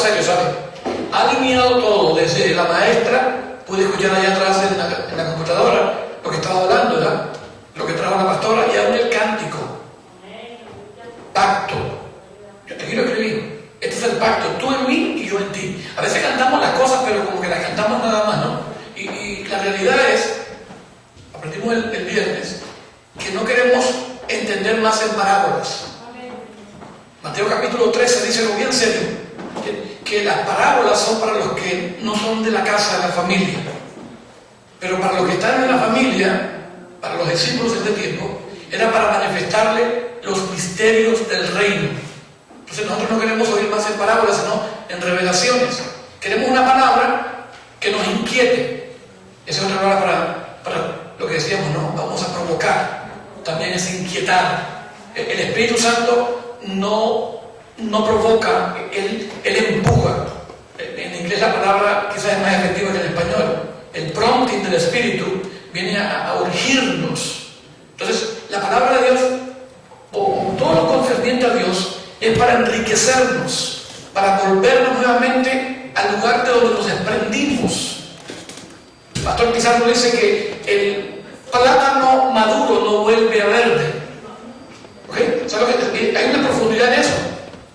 serio, ¿sabe? Ha alineado todo, desde la maestra, pude escuchar allá atrás en la computadora lo que estaba hablando, ¿verdad? Lo que trajo la pastora, y aún el cántico. Pacto. Yo te quiero escribir. Este es el pacto, tú en mí y yo en ti. A veces cantamos las cosas, pero como que las cantamos nada más, ¿no? Y la realidad es, aprendimos el viernes, que no queremos entender más en parábolas. Mateo capítulo 13 dice algo bien serio, que las parábolas son para los que no son de la casa, de la familia. Pero para los que están en la familia, para los discípulos de este tiempo, era para manifestarle los misterios del reino. Entonces nosotros no queremos oír más en parábolas, sino en revelaciones. Queremos una palabra que nos inquiete. Esa es otra palabra para lo que decíamos, ¿no? Vamos a provocar. También es inquietar. El Espíritu Santo no provoca, él empuja. En inglés la palabra quizás es más efectiva que en español. El prompting del Espíritu viene a urgirnos. Entonces, la palabra de Dios, o todo lo concerniente a Dios, es para enriquecernos, para volvernos nuevamente al lugar de donde nos desprendimos. El pastor Pizarro dice que el plátano maduro no vuelve a verde. ¿Okay? ¿Sabes lo que? Hay una profundidad en eso.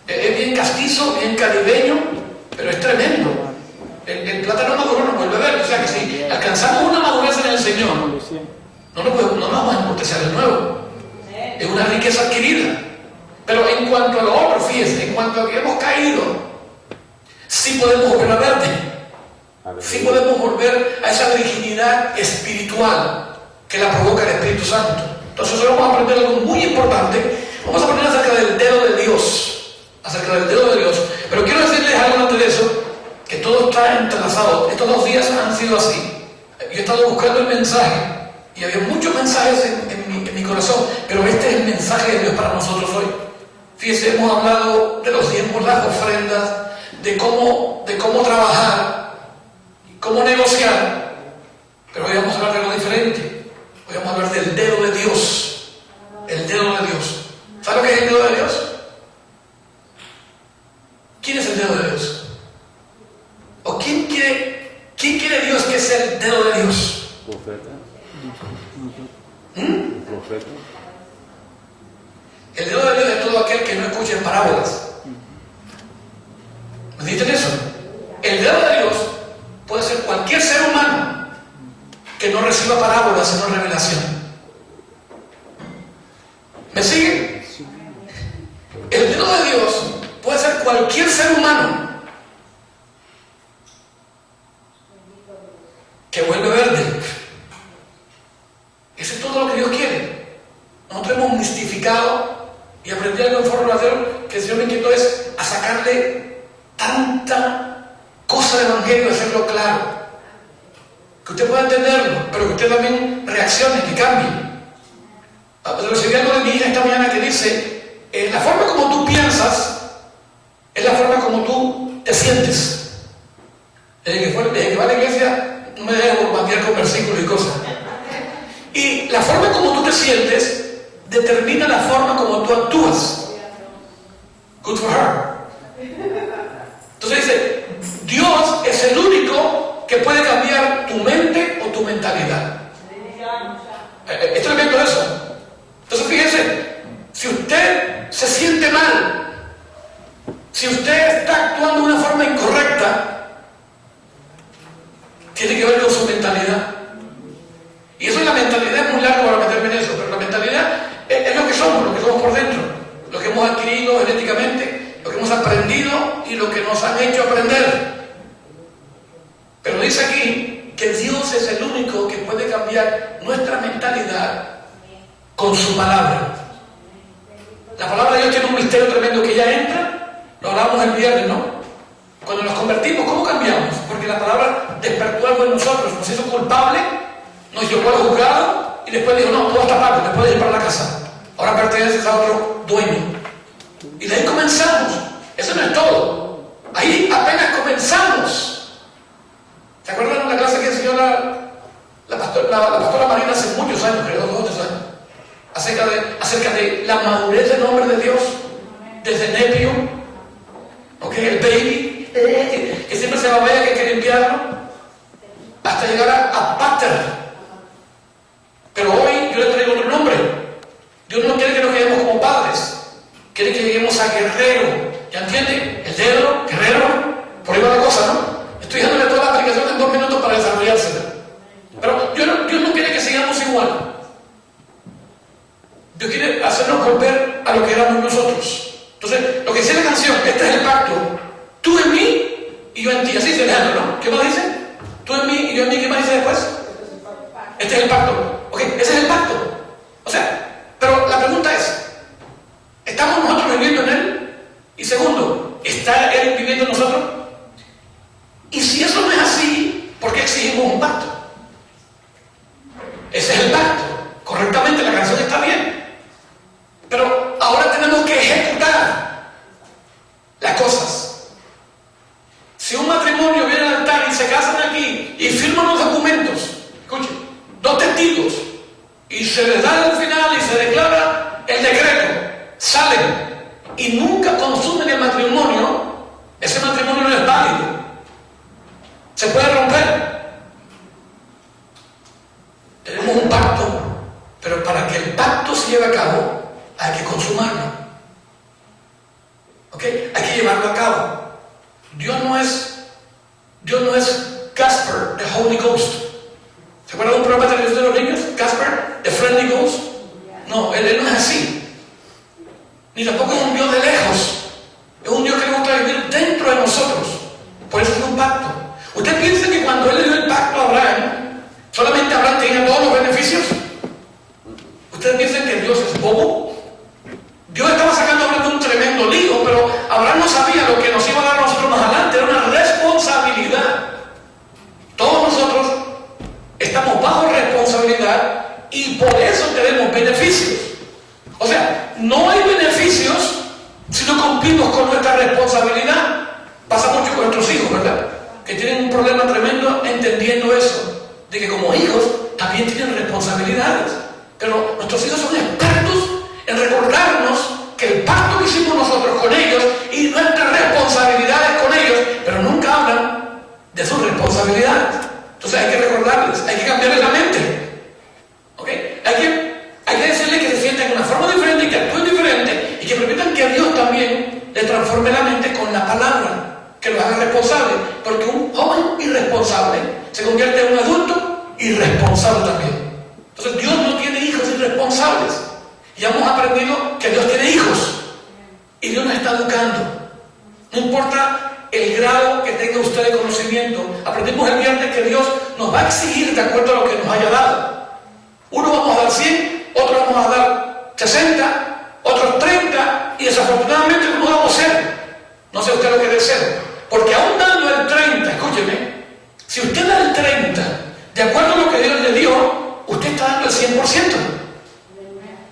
Es bien castizo, bien caribeño, pero es tremendo. El plátano maduro no vuelve a verde. O sea que si alcanzamos una madurez en el Señor, no nos vamos a emportecer de nuevo. Es una riqueza adquirida. Pero en cuanto a lo otro, fíjense, en cuanto a que hemos caído, sí podemos volver a verde. Sí podemos volver a esa virginidad espiritual que la provoca el Espíritu Santo. Entonces hoy vamos a aprender algo muy importante. Vamos a aprender acerca del dedo de Dios. Acerca del dedo de Dios. Pero quiero decirles algo antes de eso, que todo está entrelazado. Estos 2 días han sido así. Yo he estado buscando el mensaje, y había muchos mensajes en mi corazón, pero este es el mensaje de Dios para nosotros hoy. Fíjense, hemos hablado de los diezmos, las ofrendas, de cómo trabajar, cómo negociar, pero hoy vamos a hablar de algo diferente. Hoy vamos a hablar del dedo de Dios. El dedo de Dios. ¿Sabe lo que es el dedo de Dios? ¿Quién es el dedo de Dios? ¿O quién quiere Dios que sea el dedo de Dios? Profeta. Profeta. El dedo de Dios es todo aquel que no escuche parábolas. ¿Me dicen eso? El dedo de Dios puede ser cualquier ser humano que no reciba parábolas, sino revelación. ¿Me siguen? El dedo de Dios puede ser cualquier ser humano que vuelve verde. Eso es todo lo que Dios quiere. Nosotros hemos mistificado y aprendí algo en formación que el Señor me inquietó es a sacarle tanta cosa del Evangelio, hacerlo claro, que usted pueda entenderlo, pero que usted también reaccione, que cambie. Recibí algo de mi hija esta mañana que dice, la forma como tú piensas es la forma como tú te sientes. Desde que va a la iglesia no me dejes bombardear con versículos y cosas. Y la forma como tú te sientes determina la forma como tú actúas. Good for her. Entonces dice, Dios es el único que puede cambiar tu mente o tu mentalidad. Es tremendo eso. Entonces fíjense, si usted se siente mal, si usted está actuando de una forma incorrecta, tiene que ver con su mentalidad. Y eso es la mentalidad, es muy largo para meterme en eso, pero la mentalidad es lo que somos por dentro, lo que hemos adquirido genéticamente, lo que hemos aprendido y lo que nos han hecho aprender. Pero dice aquí que Dios es el único que puede cambiar nuestra mentalidad con su palabra. La palabra de Dios tiene un misterio tremendo que ya entra, lo hablamos el viernes, ¿no? Cuando nos convertimos, ¿cómo cambiamos? Porque la palabra despertó algo en nosotros, nos hizo culpable, nos llevó al juzgado y después dijo, no, todo está pago, te puedes ir para la casa. Ahora perteneces a otro dueño. Y de ahí comenzamos. Eso no es todo. Ahí apenas comenzamos. ¿Se acuerdan de la clase que enseñó la pastora Marina hace muchos años, creo, 2 o 3 años? Acerca de la madurez del hombre de Dios, desde Nepio, el baby, que siempre se va a ver que hay que limpiarlo, hasta llegar a pater. Pero hoy yo le traigo otro nombre. Dios no quiere que nos quedemos como padres, quiere que lleguemos a guerrero. ¿Ya entiende? El dedo, guerrero, por ahí va la cosa, ¿no? Estoy dándole toda la aplicación en 2 minutos para desarrollársela. Pero Dios no quiere que sigamos igual. Dios quiere hacernos volver a lo que éramos nosotros. Entonces, lo que dice la canción, este es el pacto. Tú en mí y yo en ti. Así dice Alejandro, ¿no? ¿Qué más dice? Tú en mí y yo en ti. ¿Qué más dice después? Este es el pacto. Ok, ese es el pacto. O sea, pero la pregunta es, ¿estamos nosotros viviendo en Él? Y segundo, ¿está Él viviendo en nosotros? Y si eso no es así, ¿por qué exigimos un pacto? Ese es el pacto. Correctamente, la canción está bien. Pero ahora tenemos que ejecutar las cosas. Si un matrimonio viene al altar y se casan aquí y firman los documentos, escuchen, 2 testigos, y se les da al final y se declara el decreto, salen y nunca consumen el matrimonio, ese matrimonio no es válido. Se puede romper. Tenemos un pacto, pero para que el pacto se lleve a cabo, hay que consumarlo. ¿Ok? Hay que llevarlo a cabo. Dios no es Casper, the Holy Ghost. ¿Se acuerdan de un programa de televisión de los niños? Casper, the Friendly Ghost. No, él no es así. Ni tampoco es un Dios de lejos. Es un Dios que le gusta vivir dentro de nosotros. Por eso es un pacto. ¿Usted piensa que cuando Él le dio el pacto a Abraham, solamente Abraham tenía todos los beneficios? ¿Ustedes piensan que Dios es bobo? Dios estaba sacando a Abraham de un tremendo lío, pero Abraham no sabía lo que nos iba a dar a nosotros más adelante. Era una responsabilidad. Todos nosotros estamos bajo responsabilidad y por eso tenemos beneficios. O sea, no hay beneficios si no cumplimos con nuestra responsabilidad. Pasa mucho con nuestros hijos, ¿verdad? Que tienen un problema tremendo entendiendo eso, de que como hijos también tienen responsabilidades. Pero nuestros hijos son expertos en recordarnos que el pacto que hicimos nosotros con ellos y nuestras responsabilidades con ellos, pero nunca hablan de sus responsabilidades. Entonces hay que recordarles, hay que cambiarles la mente. ¿Ok? Hay que decirles que se sientan de una forma diferente y que actúen diferente y que permitan que Dios también le transforme la mente con la palabra, que los haga responsables. Porque un joven irresponsable se convierte en un adulto irresponsable también. Entonces Dios no tiene hijos irresponsables. Y hemos aprendido que Dios tiene hijos. Y Dios nos está educando. No importa el grado que tenga usted de conocimiento. Aprendimos el viernes que Dios nos va a exigir de acuerdo a lo que nos haya dado. Uno vamos a dar 100, otro vamos a dar 60, otros 30 y desafortunadamente uno damos 0. No sé usted lo que debe ser. Porque aún dando el 30, escúcheme, si usted da el 30, de acuerdo a lo que Dios le dio, usted está dando el 100%.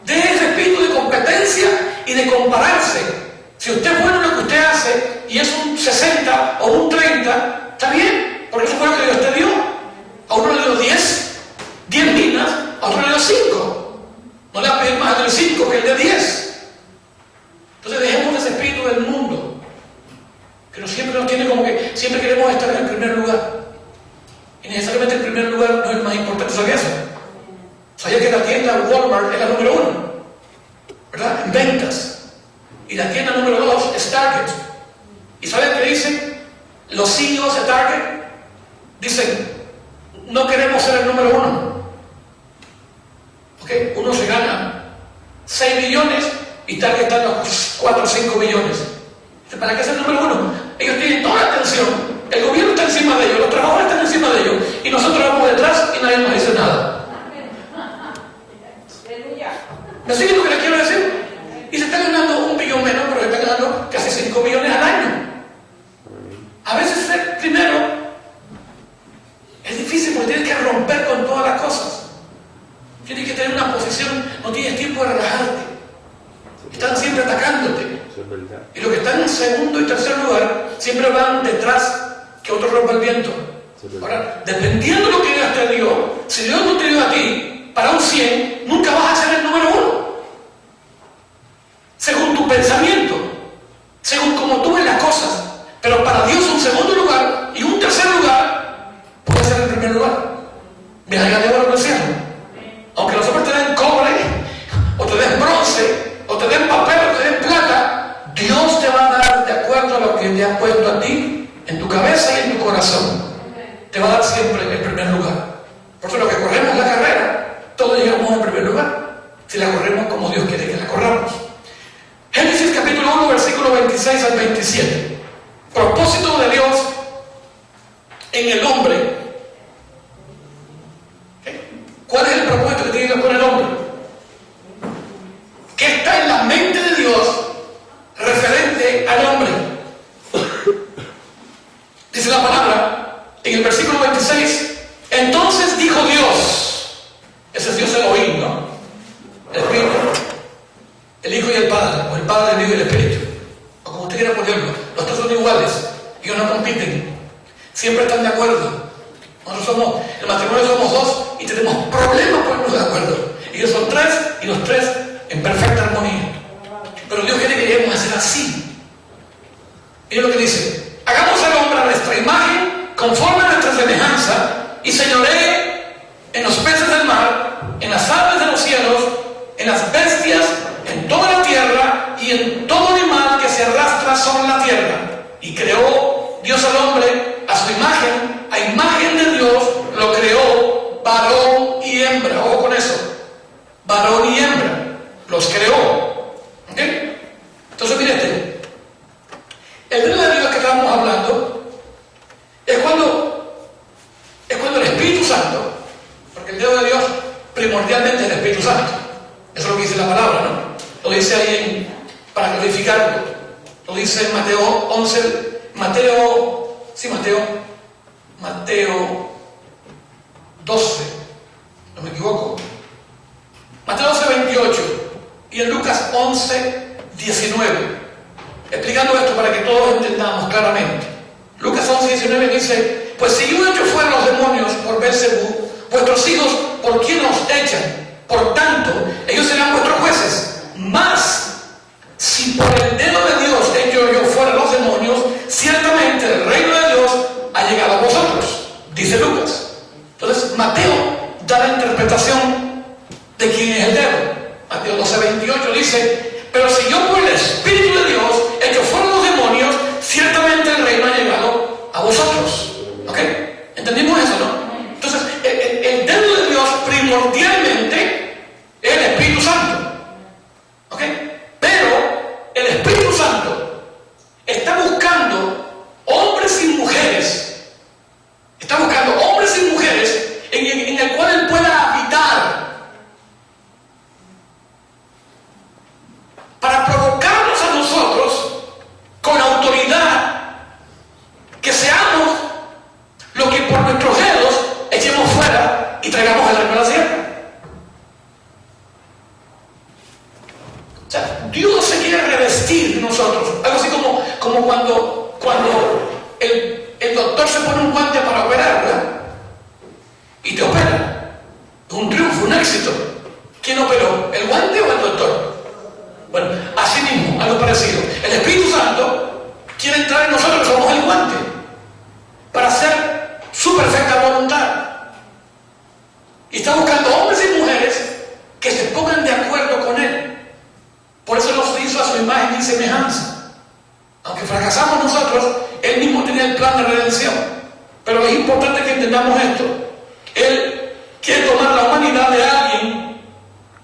De ese espíritu de competencia y de compararse. Si usted es bueno en lo que usted hace y es un 60 o un 30, está bien, porque eso fue lo que Dios te dio. A uno le dio 10 minas, a otro le dio 5. No le va a pedir más del 5 que el de 10. Entonces dejemos ese espíritu del mundo, que siempre nos tiene como que siempre queremos estar en el primer lugar. Y necesariamente el primer lugar no es el más importante. ¿Sabía eso? ¿Sabía que la tienda Walmart es la número 1? ¿Verdad? En ventas. Y la tienda número 2 es Target. ¿Y saben qué dicen? Los CEOs de Target dicen, no queremos ser el número 1. ¿Ok? Uno se gana 6 millones y Target está en los 4 o 5 millones. ¿Para qué es el número 1? Ellos tienen toda la atención. El gobierno está encima de ellos, los trabajadores están encima de ellos. Y nosotros vamos detrás y nadie nos dice nada. ¿Me siguen lo que les quiero decir? Y se está ganando 1 billón menos, pero se está ganando casi 5 millones al año. A veces ser primero es difícil porque tienes que romper con todas las cosas. Tienes que tener una posición, no tienes tiempo de relajarte. Están siempre atacándote. Y los que están en segundo y tercer lugar siempre van detrás que otro rompa el viento. Ahora, dependiendo de lo que Dios te dio, si Dios no te dio a ti para un 100, nunca vas a ser el número 1. Según tu pensamiento, según como tú ves las cosas. Pero para Dios un propósito de Dios en el hombre. ¿Cuál es el propósito que tiene Dios con el hombre? ¿Qué está en la mente de Dios referente al hombre? Dice la palabra en el versículo 26, entonces dijo Dios, ese es Dios Elohim, ¿no? El Espíritu, el Hijo y el Padre, o el Padre, el Hijo y el Espíritu, o como usted quiera ponerlo. Los tres son iguales, ellos no compiten, siempre están de acuerdo. Nosotros el matrimonio somos dos y tenemos problemas por ponernos de acuerdo. Ellos son tres y los tres en perfecta armonía. Pero Dios quiere que lleguemos a ser así. Mira lo que dice: hagamos al hombre a nuestra imagen, conforme a nuestra semejanza, y señoree en los peces del mar, en las aves de los cielos, en las bestias, en toda la tierra y en todo animal que se arrastra sobre la tierra. Y creó Dios al hombre a su imagen, a imagen de Dios lo creó, varón y hembra. Ojo con eso, varón y hembra los creó. ¿Ok? Entonces mire el dedo de Dios que estábamos hablando es cuando el Espíritu Santo, porque el dedo de Dios primordialmente es el Espíritu Santo, eso es lo que dice la palabra, ¿no? Lo dice ahí para clarificarlo, lo dice en Mateo 11, Mateo 12, no me equivoco, Mateo 12, 28 y en Lucas 11, 19, explicando esto para que todos entendamos claramente. Lucas 11, 19 dice: pues si yo echo fuera los demonios por Belzebú, vuestros hijos por quién os echan, por tanto ellos serán vuestros jueces. Mas si por el dedo de Dios echo yo fuera los demonios, ciertamente el reino de Dios ha llegado a vosotros, dice Lucas. Entonces Mateo da la interpretación de quién es el dedo. Mateo 12, 28 dice: pero si yo por el Espíritu de Dios echo fuera los demonios, ciertamente el reino ha llegado a vosotros. ¿Ok? ¿Entendimos eso, no? Entonces el dedo de Dios primordialmente es el Espíritu Santo. ¿Ok? Pero el Espíritu Santo está buscando hombres y mujeres, en el cual Él pueda habitar, para provocarnos a nosotros con autoridad, que seamos lo que por nuestros dedos echemos fuera y traigamos el reino de la tierra. O sea, Dios se quiere revestir de nosotros, algo así como cuando el doctor se pone un guante para operar, ¿verdad? Y te opera. Un triunfo, un éxito. ¿Quién operó? ¿El guante o el doctor? Bueno, así mismo, algo parecido. El Espíritu Santo quiere entrar en nosotros, que somos el guante, para hacer su perfecta voluntad. Y está buscando hombres y mujeres que se pongan de acuerdo con Él. Por eso nos hizo a su imagen y semejanza. Aunque fracasamos nosotros, Él mismo tenía el plan de redención. Pero es importante que entendamos esto. Él quiere tomar la humanidad de alguien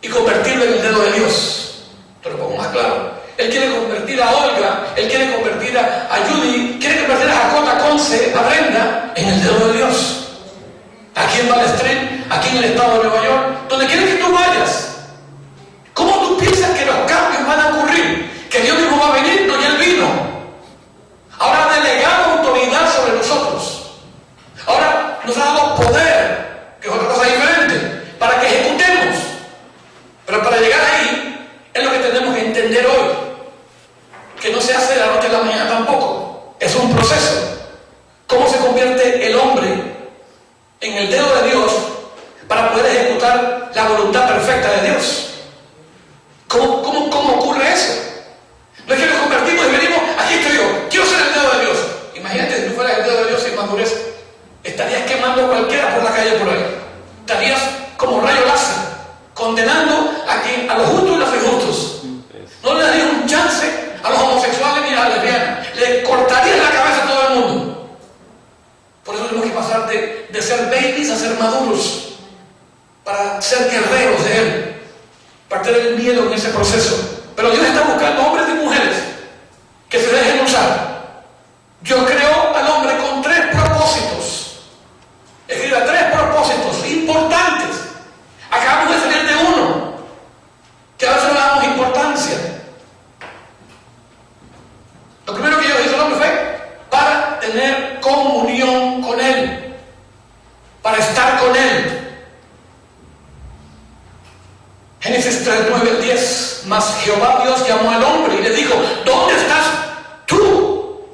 y convertirlo en el dedo de Dios. Te lo pongo más claro. Él quiere convertir a Olga, Él quiere convertir a Judy, quiere convertir a Jacota, Conce, a Brenda en el dedo de Dios. Aquí en Valley Street, aquí en el estado de Nueva York, donde quiere que tú vayas. ¿Cómo tú piensas que los cambios van a ocurrir? Que Dios mismo va a venir, no, ya Él vino. Ahora ha delegado autoridad sobre nosotros. Ahora nos ha dado poder, que es otra cosa diferente, para que ejecutemos. Pero para llegar ahí, es lo que tenemos que entender hoy. Que no se hace de la noche a la mañana tampoco. Es un proceso. ¿Cómo se convierte el hombre en el dedo de Dios para poder ejecutar la voluntad perfecta de Dios? ¿Cómo ocurre eso? No es que nos convertimos y venimos, aquí estoy yo, quiero ser el dedo de Dios. Imagínate si tú fueras el dedo de Dios sin madurez. Estarías quemando a cualquiera por la calle por ahí. Estarías como rayo láser, condenando a los justos y los injustos. No le darías un chance a los homosexuales ni a las lesbianas. Le cortarías la cabeza a todo el mundo. Por eso tenemos que pasar de ser babies a ser maduros, para ser guerreros de Él, para tener el miedo en ese proceso. Pero Dios está buscando hombres y mujeres que se dejen usar. comunión con Él, para estar con Él. Génesis 3, 9 al 10. Mas Jehová Dios llamó al hombre y le dijo: ¿dónde estás tú?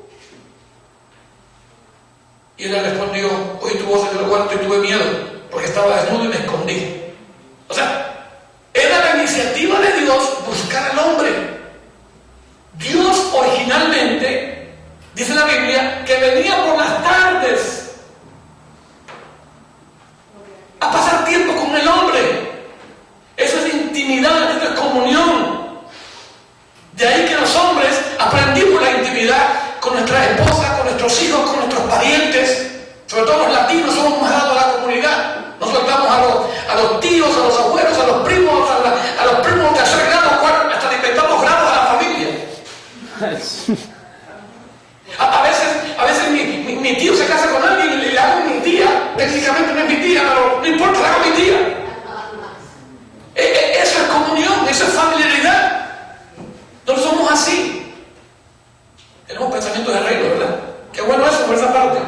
Y él le respondió: oí tu voz en el cuarto y tuve miedo, porque estaba desnudo y me escondí. O sea, era la iniciativa de Dios buscar al hombre. Dios originalmente, dice la Biblia, que venía por las tardes a pasar tiempo con el hombre. Eso es intimidad, eso es comunión. De ahí que los hombres aprendimos la intimidad con nuestras esposas, con nuestros hijos, con nuestros parientes. Sobre todo los latinos somos más dados a la comunidad. Nos soltamos a los tíos, a los abuelos, a los primos, a los primos de tercer grado, hasta le inventamos grados a la familia. A veces mi tío se casa con alguien y le hago mi tía. Técnicamente no es mi tía, pero no importa, le hago mi tía. Eso es comunión, eso es familiaridad. No somos así. Tenemos pensamientos de reino, ¿verdad? Qué bueno eso por esa parte.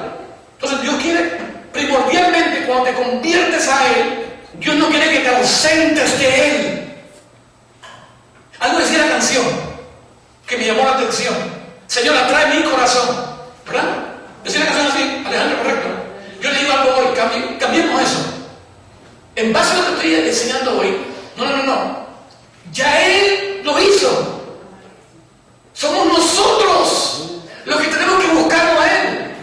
Entonces Dios quiere, primordialmente, cuando te conviertes a Él, Dios no quiere que te ausentes de Él. Algo decía la canción que me llamó la atención: Señor, atrae mi corazón, ¿verdad? Decía la canción así, Alejandro, correcto. Yo le digo algo hoy, cambiemos eso. En base a lo que estoy enseñando hoy, no. Ya Él lo hizo. Somos nosotros los que tenemos que buscarlo a Él.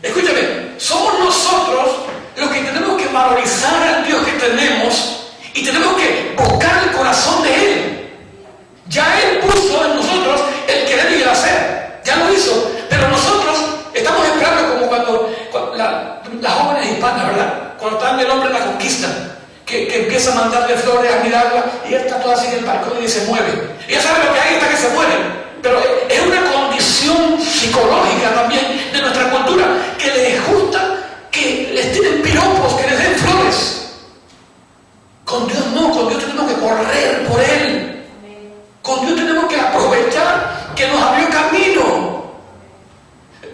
Escúchame, somos nosotros los que tenemos que valorizar al Dios que tenemos y tenemos que buscar el corazón de Él. Ya Él puso en nosotros el querer y el hacer. Ya lo hizo, pero nosotros estamos esperando como cuando las jóvenes hispanas, ¿verdad? Cuando están el hombre en la conquista, que empieza a mandarle flores, a mirarla, y ella está toda así en el balcón y se mueve. Ella sabe lo que hay hasta que se muere. Pero es una condición psicológica también de nuestra cultura, que les gusta que les tiren piropos, que les den flores. Con Dios no, con Dios tenemos que correr por Él. Con Dios tenemos que aprovechar que nos abrió camino.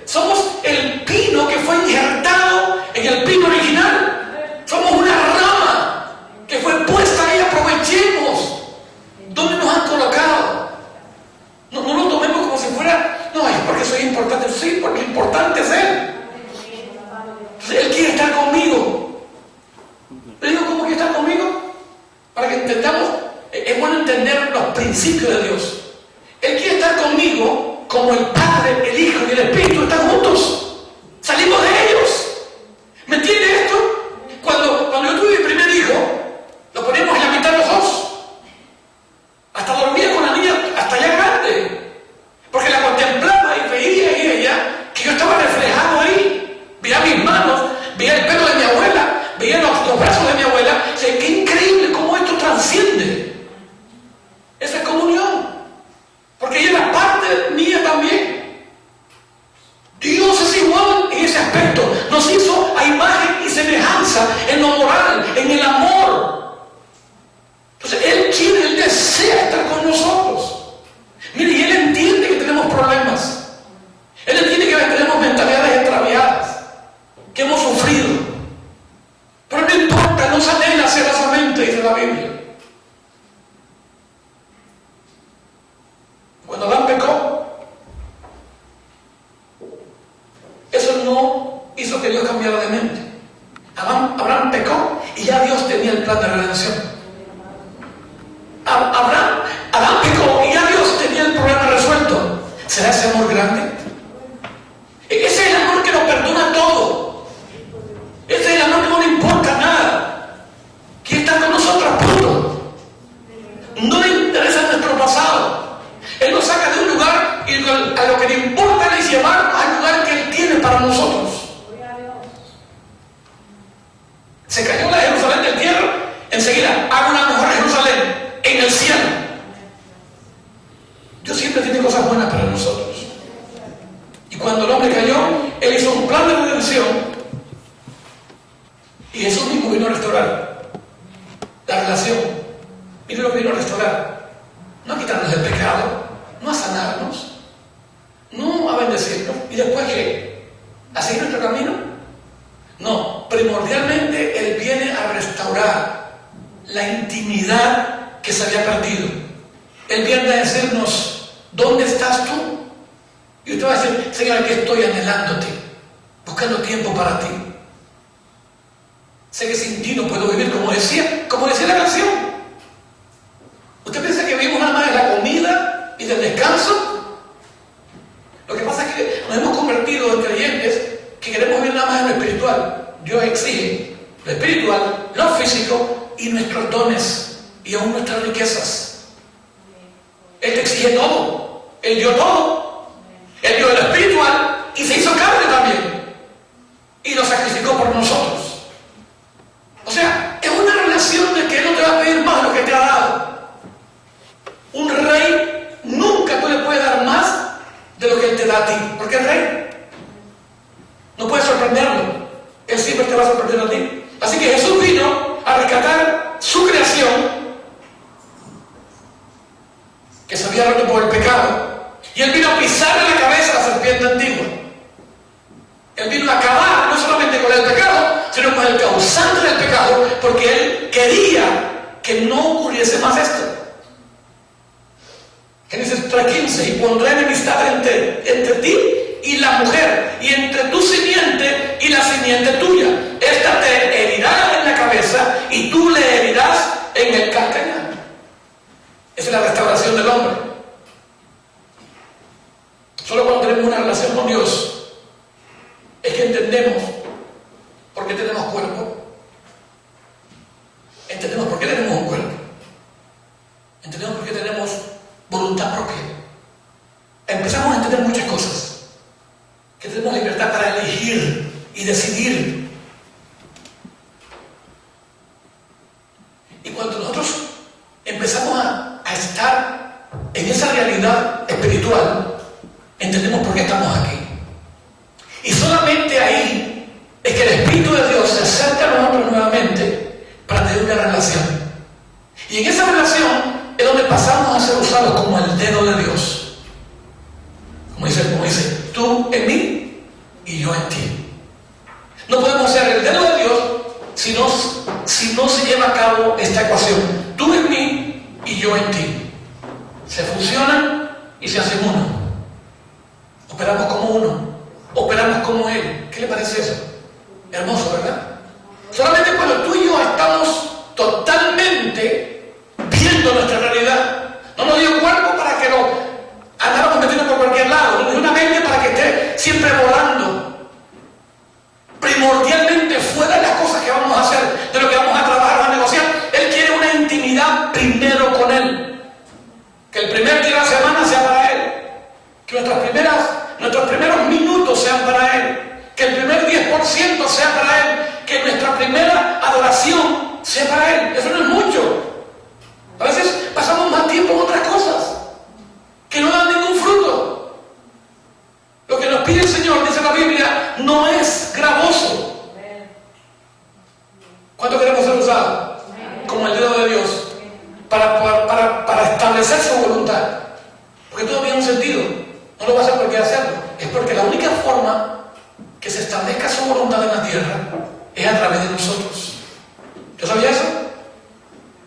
Somos el pino que fue injertado en el pino original. Somos una rama que fue puesta ahí. Aprovechemos. ¿Dónde nos han colocado? No lo tomemos como si fuera, no, es porque soy importante. Sí, porque lo importante es Él. Entonces, Él quiere estar conmigo. Le digo, ¿cómo que estar conmigo? Para que entendamos, es bueno entender los principios de Dios. Él quiere estar conmigo como el Padre, el Hijo y el Espíritu están juntos. Salimos de ellos. ¿Me entiende esto? Cuando yo tuve mi primer hijo, lo poníamos en la mitad los dos. Hasta dormía con la niña hasta ya grande, porque la contemplaba y veía y ella que yo estaba reflejado ahí. Veía mis manos, veía el pelo de mi abuela, veía los brazos de mi abuela. O sea, qué increíble cómo esto transciende. Esa es comunión, porque ella era parte mía también. Dios es igual en ese aspecto. Nos hizo a imagen y semejanza en lo moral, en el amor. Entonces, Él quiere, Él desea estar con nosotros. Mire, y Él entiende que tenemos problemas. Él entiende que tenemos mentalidades extraviadas, que hemos sufrido. Pero no importa, no se anhela celosamente, dice la Biblia. Cuando Adán pecó, eso no hizo que Dios cambiara de mente. Abraham pecó y ya Dios tenía el plan de redención. Adán pecó y ya Dios tenía el problema resuelto. ¿Será ese amor grande? Ese es el amor que nos perdona todo. Ese es el amor que no le importa nada. Quiere estar con nosotros, punto. No le interesa nuestro pasado. Él nos saca de un lugar y a lo que le importa es llevarnos al lugar que Él tiene para nosotros. Se cayó la Jerusalén del tierra, enseguida hago una mejor Jerusalén en el cielo. Dios siempre tiene cosas buenas para nosotros. Y cuando el hombre cayó, Él hizo un plan de redención. Y Jesús mismo vino a restaurar la relación. Mire lo que vino a restaurar. No a quitarnos el pecado, no a sanarnos, no a bendecirnos. ¿Y después qué? a seguir nuestro camino? No, primordialmente Él viene a restaurar la intimidad que se había perdido. Él viene a decirnos, ¿dónde estás tú? Y usted va a decir, Señor, aquí estoy anhelándote, buscando tiempo para ti. Sé que sin ti no puedo vivir, como decía la canción. ¿Usted piensa que vivimos nada más de la comida y del descanso? Lo que pasa es que nos hemos convertido en creyentes que queremos vivir nada más en lo espiritual. Dios exige lo espiritual, lo físico y nuestros dones y aún nuestras riquezas. Él te exige todo. Él dio todo. Él dio el espiritual y se hizo carne también. Y lo sacrificó por nosotros. O sea, es una relación de que Él no te va a pedir más de lo que te ha dado. Un rey nunca tú le puedes dar más de lo que Él te da a ti. Porque es rey. No puedes sorprenderlo. Él siempre te va a sorprender a ti. Así que Jesús vino a rescatar su creación, que se había roto por el pecado. Y Él vino a pisarle la cabeza a la serpiente antigua. Él vino a acabar no solamente con el pecado, sino con el causante del pecado, porque Él quería que no ocurriese más esto. Génesis 3:15, y pondré enemistad entre ti y la mujer, y entre tu simiente y la simiente tuya. Esta te herirá en la cabeza y tú le herirás en el calcañar. Esa es la restauración del hombre. Solo cuando tenemos una relación con Dios es que entendemos por qué tenemos cuerpo. Entendemos por qué tenemos un cuerpo. Entendemos por qué tenemos voluntad propia. Empezamos a entender muchas cosas. Que tenemos libertad para elegir y decidir. Y cuando nosotros empezamos a estar en esa realidad espiritual, entendemos por qué estamos aquí. Y solamente ahí es que el Espíritu de Dios se acerca a nosotros nuevamente para tener una relación. Y en esa relación es donde pasamos a ser usados como el dedo de Dios. Como dice, tú en mí y yo en ti. No podemos ser el dedo de Dios si no se lleva a cabo esta ecuación. Tú en mí y yo en ti. Se fusionan y se hacen uno. Operamos como uno. Operamos como Él. ¿Qué le parece eso? Hermoso, ¿verdad? Solamente cuando tú y yo estamos totalmente viendo nuestra realidad. No nos dio cuerpo para que lo andáramos metiendo por cualquier lado. Nos dio una mente para que esté siempre volando. Primordialmente fuera de las cosas que vamos a hacer, de lo que vamos a trabajar, a negociar. Él quiere una intimidad primero con Él. Que el primer día de la semana sea para Él. Que nuestros primeros minutos sean para Él. Que el primer 10% sea para Él. Que nuestra primera adoración sea para Él. Eso no es mucho. A veces pasamos más tiempo en otras cosas que no dan ningún fruto. Lo que nos pide el Señor, dice la Biblia, no es gravoso. ¿Cuánto queremos ser usados? Como el dedo de Dios para establecer su voluntad. Porque todo tiene un sentido. No lo va a hacer porque hacerlo. Es porque la única forma que se establezca su voluntad en la tierra es a través de nosotros. ¿Yo sabía eso?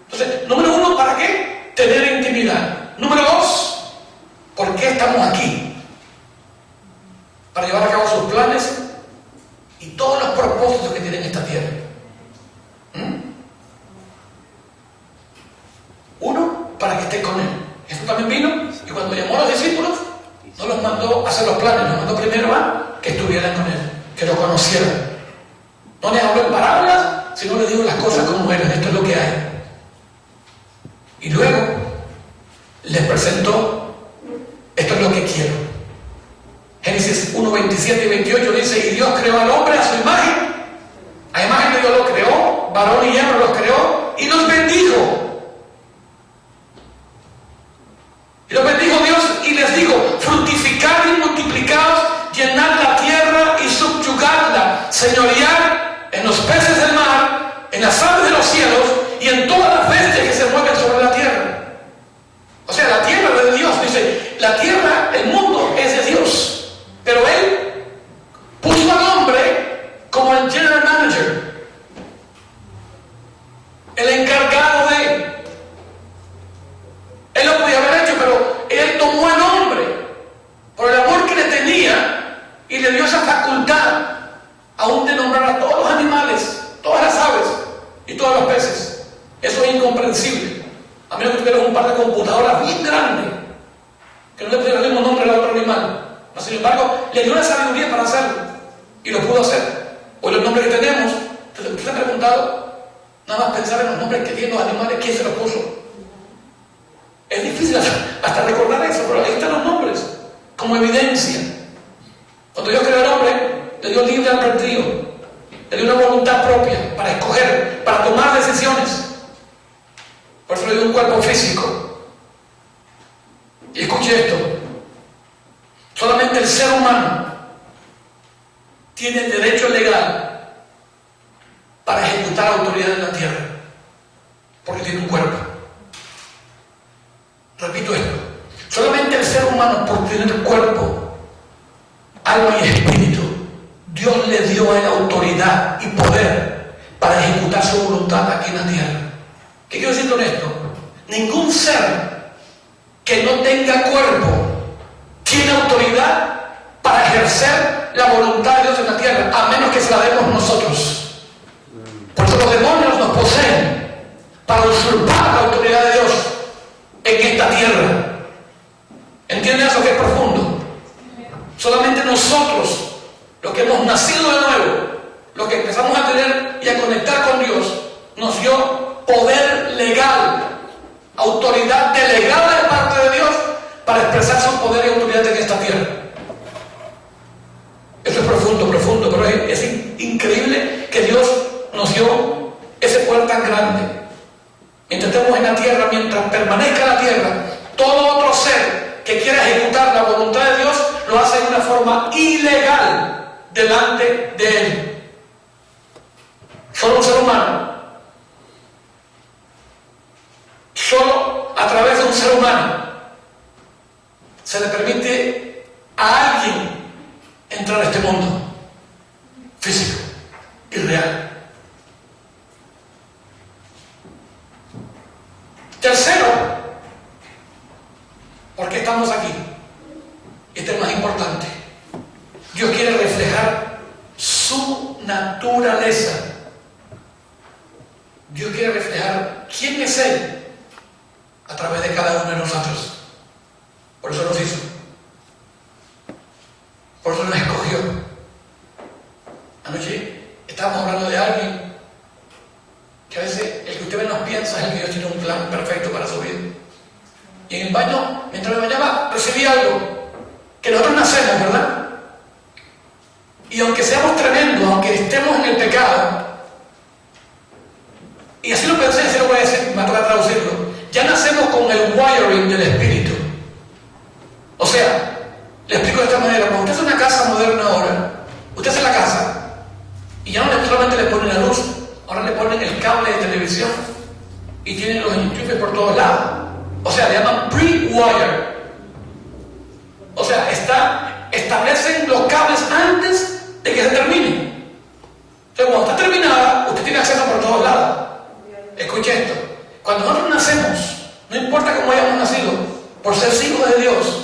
Entonces, número uno, ¿para qué? Tener intimidad. Número dos, ¿por qué estamos aquí? Para llevar a cabo sus planes y todos los propósitos que tiene en esta tierra. Uno, para que esté con Él. Jesús también vino y cuando llamó a los discípulos, no los mandó a hacer los planes, los mandó primero a que estuvieran con Él, que lo conocieran. No les habló en parábolas, sino les dijo las cosas como eran. Esto es lo que hay. Y luego les presentó, esto es lo que quiero. Génesis 1, 27 y 28 dice, y Dios creó al hombre a su imagen. A imagen de Dios lo creó, varón y hembra los creó y los bendijo. Y los bendijo Dios y les dijo, fructificad y multiplicaos, llenad la tierra y subyugadla, señoread en los peces del mar, en las aves de los cielos y en todas las bestias que se mueven sobre la tierra. O sea, la tierra es de Dios. Dice, la tierra, el mundo es de Dios. Pero Él puso a nombrar a todos los animales, todas las aves y todos los peces. Eso es incomprensible. A menos que tuvieras un par de computadoras bien grandes, que no le pusiera el mismo nombre al otro animal. Pero, sin embargo, le dio la sabiduría para hacerlo. Y lo pudo hacer. Hoy los nombres que tenemos, ¿usted se ha preguntado? Nada más pensar en los nombres que tienen los animales, ¿quién se los puso? Es difícil hasta recordar eso, pero ahí están los nombres, como evidencia. Cuando Dios creó al hombre, le dio libre albedrío, le dio una voluntad propia para escoger, para tomar decisiones. Por eso le dio un cuerpo físico. Y escuche esto, solamente el ser humano tiene el derecho legal para ejecutar autoridad en la tierra, porque tiene un cuerpo. Repito esto, solamente el ser humano, por tener cuerpo, alma y espíritu, Dios le dio a él autoridad y poder para ejecutar su voluntad aquí en la tierra. ¿Qué quiero decir con esto? Ningún ser que no tenga cuerpo tiene autoridad para ejercer la voluntad de Dios en la tierra, a menos que se la demos nosotros. Por eso los demonios nos poseen para usurpar la autoridad de Dios en esta tierra. ¿Entienden eso que es profundo? Solamente nosotros, los que hemos nacido de nuevo, los que empezamos a tener y a conectar con Dios, nos dio poder legal, autoridad delegada de parte de Dios para expresar su poder y autoridad en esta tierra. Eso es profundo, profundo, pero es increíble que Dios nos dio ese poder tan grande. Mientras estemos en la tierra, mientras permanezca la tierra, todo otro ser que quiera ejecutar la voluntad de Dios lo hace de una forma ilegal delante de Él. Solo un ser humano, solo a través de un ser humano se le permite a alguien entrar a este mundo físico y real. Tercero, ¿por qué estamos aquí? Este es el más importante. Dios quiere reflejar su naturaleza. Dios quiere reflejar quién es Él a través de cada uno de nosotros. Por eso nos hizo. Por eso nos escogió. Anoche estábamos hablando de alguien que a veces el que usted menos piensa es el que Dios tiene un plan perfecto para su vida. Y en el baño, mientras me bañaba, recibí algo que nosotros nacemos, ¿verdad? Y aunque seamos tremendos, aunque estemos en el pecado, y así lo pensé, así lo voy a decir, me va a tocar traducirlo, ya nacemos con el wiring del espíritu. O sea, le explico de esta manera: cuando usted hace una casa moderna ahora, usted hace la casa y ya no solamente le ponen la luz, ahora le ponen el cable de televisión y tienen los enchufes por todos lados. O sea, le llaman pre-wire. O sea, establecen los cables antes de que se termine. Entonces, cuando está terminada, usted tiene acceso por todos lados. Escuche esto: cuando nosotros nacemos, no importa cómo hayamos nacido, por ser hijos de Dios,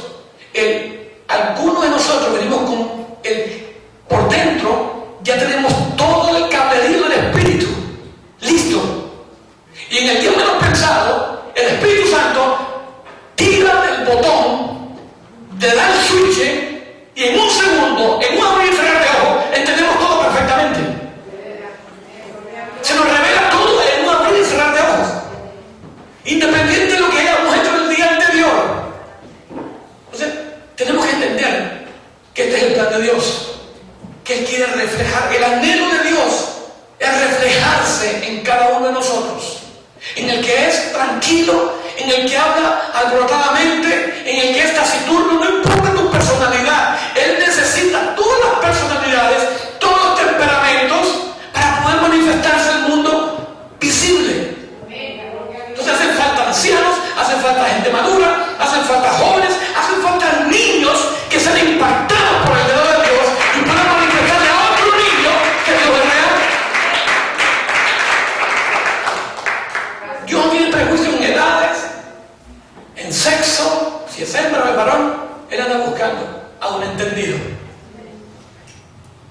algunos de nosotros venimos con por dentro, ya tenemos todo el cablerío del Espíritu listo. Y en el día menos pensado, el Espíritu Santo tira del botón, le da el switch, y en un segundo, en un abrir y cerrar de ojos, entendemos todo perfectamente. Se nos revela todo en un abrir y cerrar de ojos, independiente de lo que hayamos hecho el día anterior. Entonces, tenemos que entender que este es el plan de Dios, que Él quiere reflejar. El anhelo de Dios es reflejarse en cada uno de nosotros, en el que es tranquilo, en el que habla alborotadamente, en el que es taciturno. No importa tu personalidad, Él necesita todas las personalidades, todos los temperamentos para poder manifestarse en el mundo visible. Entonces hacen falta ancianos, hacen falta gente madura, hacen falta jóvenes, hacen falta niños que sean impactados por el dedo de Dios y puedan manifestarle a otro niño que Dios es real. Dios no tiene prejuicio en edades, en sexo, si es hembra o es varón.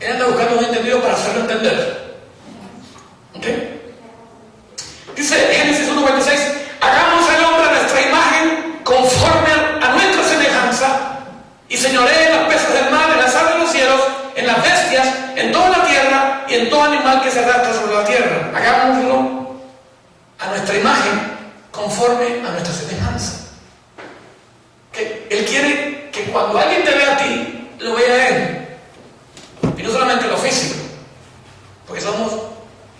Él anda buscando un entendido para hacerlo entender. ¿Ok? Dice Génesis 1:26, hagamos al hombre a nuestra imagen conforme a nuestra semejanza y señoree en los peces del mar, en las aves de los cielos, en las bestias, en toda la tierra y en todo animal que se arrastra sobre la tierra. Hagámoslo a nuestra imagen conforme a nuestra semejanza. Que Él quiere que cuando alguien te vea a ti, lo vea a Él. Y no solamente lo físico, porque somos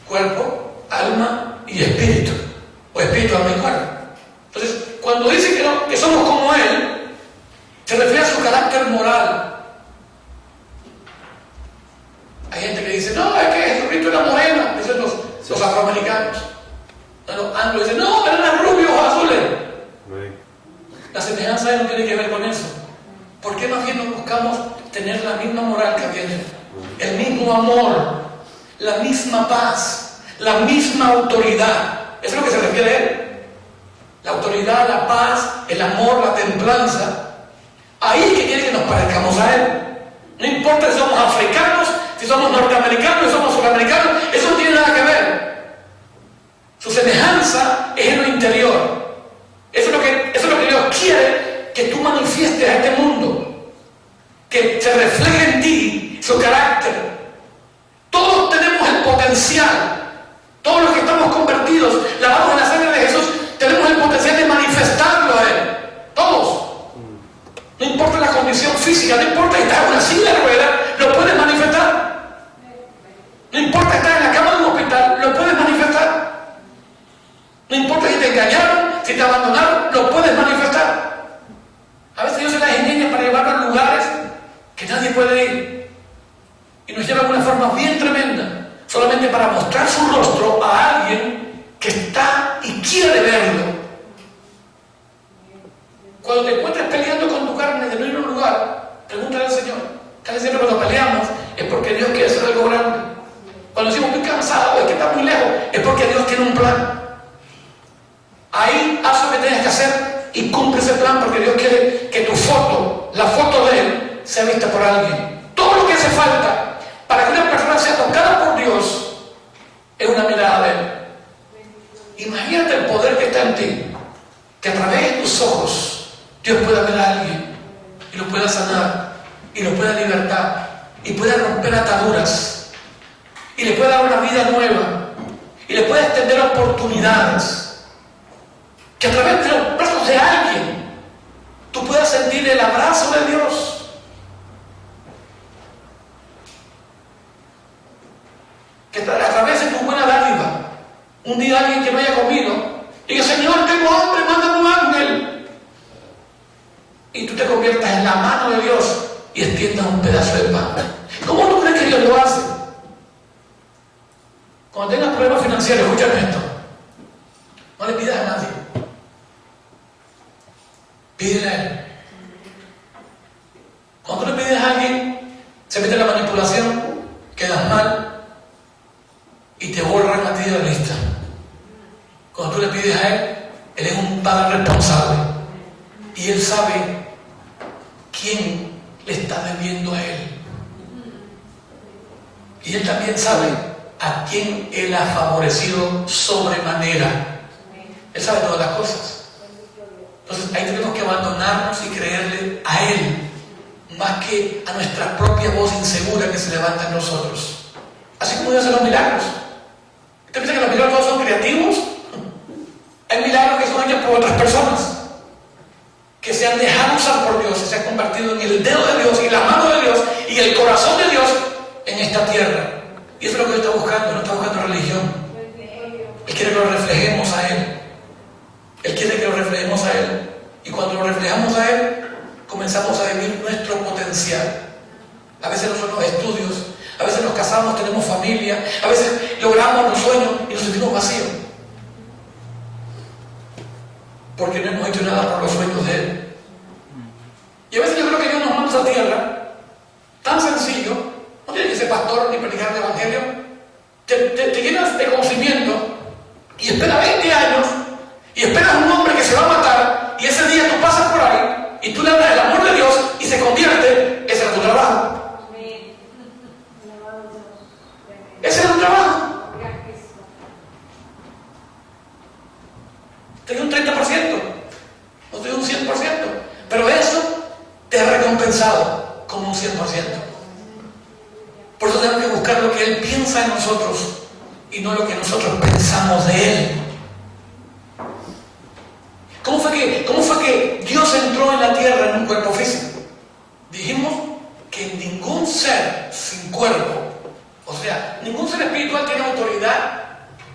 cuerpo, alma y espíritu, o espíritu, alma y cuerpo. Entonces, cuando dice que somos como Él, se refiere a su carácter moral. Hay gente que dice, no, es que Jesucristo era moreno, dicen los afroamericanos. Los anglos dicen, no, eran rubios o azules. La semejanza de Él no tiene que ver con eso. ¿Por qué más bien no buscamos tener la misma moral que tiene? El mismo amor, la misma paz, la misma autoridad. Eso es lo que se refiere a Él. La autoridad, la paz, el amor, la templanza. Ahí es que quiere que nos parezcamos a Él. No importa si somos africanos, si somos norteamericanos, si somos sudamericanos, eso no tiene nada que ver. Su semejanza es en lo interior. Eso es lo que Dios quiere que tú manifiestes a este mundo. Que se refleje en ti su carácter. Todos tenemos el potencial. Todos los que estamos convertidos, lavados en la sangre de Jesús, tenemos el potencial de manifestarlo a Él. Todos. No importa la condición física, no importa si estás en una silla de ruedas, lo puedes manifestar. No importa estar en la cama de un hospital, lo puedes manifestar. No importa si te engañaron, si te abandonaron, lo puedes manifestar. A veces Dios se las ingenia para llevarnos a lugares que nadie puede ir. Y nos lleva de una forma bien tremenda, solamente para mostrar su rostro a alguien que está y quiere verlo. Cuando te encuentres peleando con tu carne de no ir a un lugar, pregúntale al Señor. Casi siempre cuando peleamos es porque Dios quiere hacer algo grande. Cuando decimos estoy cansado, es que está muy lejos, es porque Dios tiene un plan. Ahí haz lo que tienes que hacer y cumple ese plan, porque Dios quiere que tu foto, la foto de Él, sea vista por alguien. Todo lo que hace falta para que una persona sea tocada por Dios es una mirada de Él. Imagínate el poder que está en ti, que a través de tus ojos Dios pueda ver a alguien y lo pueda sanar y lo pueda libertar y pueda romper ataduras y le pueda dar una vida nueva y le pueda extender oportunidades. Que a través de los brazos de alguien tú puedas sentir el abrazo de Dios. Que a través de tu buena dádiva, un día alguien que no haya comido diga, Señor, tengo hambre, mándame un ángel. Y tú te conviertas en la mano de Dios y extiendas un pedazo de pan. ¿Cómo tú crees que Dios lo hace? Cuando tengas problemas financieros, escúchame esto. No le pidas a nadie. Pídele a Él. Cuando tú le pides a alguien, se mete en la manipulación, quedas mal y te borran a ti de la lista. Cuando tú le pides a Él, Él es un padre responsable y Él sabe quién le está debiendo a Él. Y Él también sabe a quién Él ha favorecido sobremanera. Él sabe todas las cosas. Entonces ahí tenemos que abandonarnos y creerle a Él más que a nuestra propia voz insegura que se levanta en nosotros. Así como Dios hace los milagros. ¿Usted piensa que los milagros todos son creativos? Hay milagros que son hechos por otras personas que se han dejado usar por Dios y se han convertido en el dedo de Dios y la mano de Dios y el corazón de Dios en esta tierra. Y eso es lo que Dios está buscando. No está buscando religión. Él quiere que lo reflejemos a Él. Él quiere que lo reflejemos a Él. Y cuando lo reflejamos a Él, comenzamos a vivir nuestro potencial. A veces no son los estudios, a veces nos casamos, tenemos familia, a veces logramos los sueños y nos sentimos vacíos. Porque no hemos hecho nada por los sueños de Él. Y a veces yo creo que Dios nos manda a esa tierra, tan sencillo, no tiene que ser pastor ni predicar el evangelio, te llenas de conocimiento y espera 20 años y esperas a un hombre que se va a matar y ese día tú pasas por ahí y tú le hablas del amor de Dios y se convierte, ese era tu trabajo. buscar lo que Él piensa en nosotros y no lo que nosotros pensamos de Él. ¿Cómo fue que Dios entró en la tierra en un cuerpo físico? Dijimos que ningún ser sin cuerpo, o sea, ningún ser espiritual tiene autoridad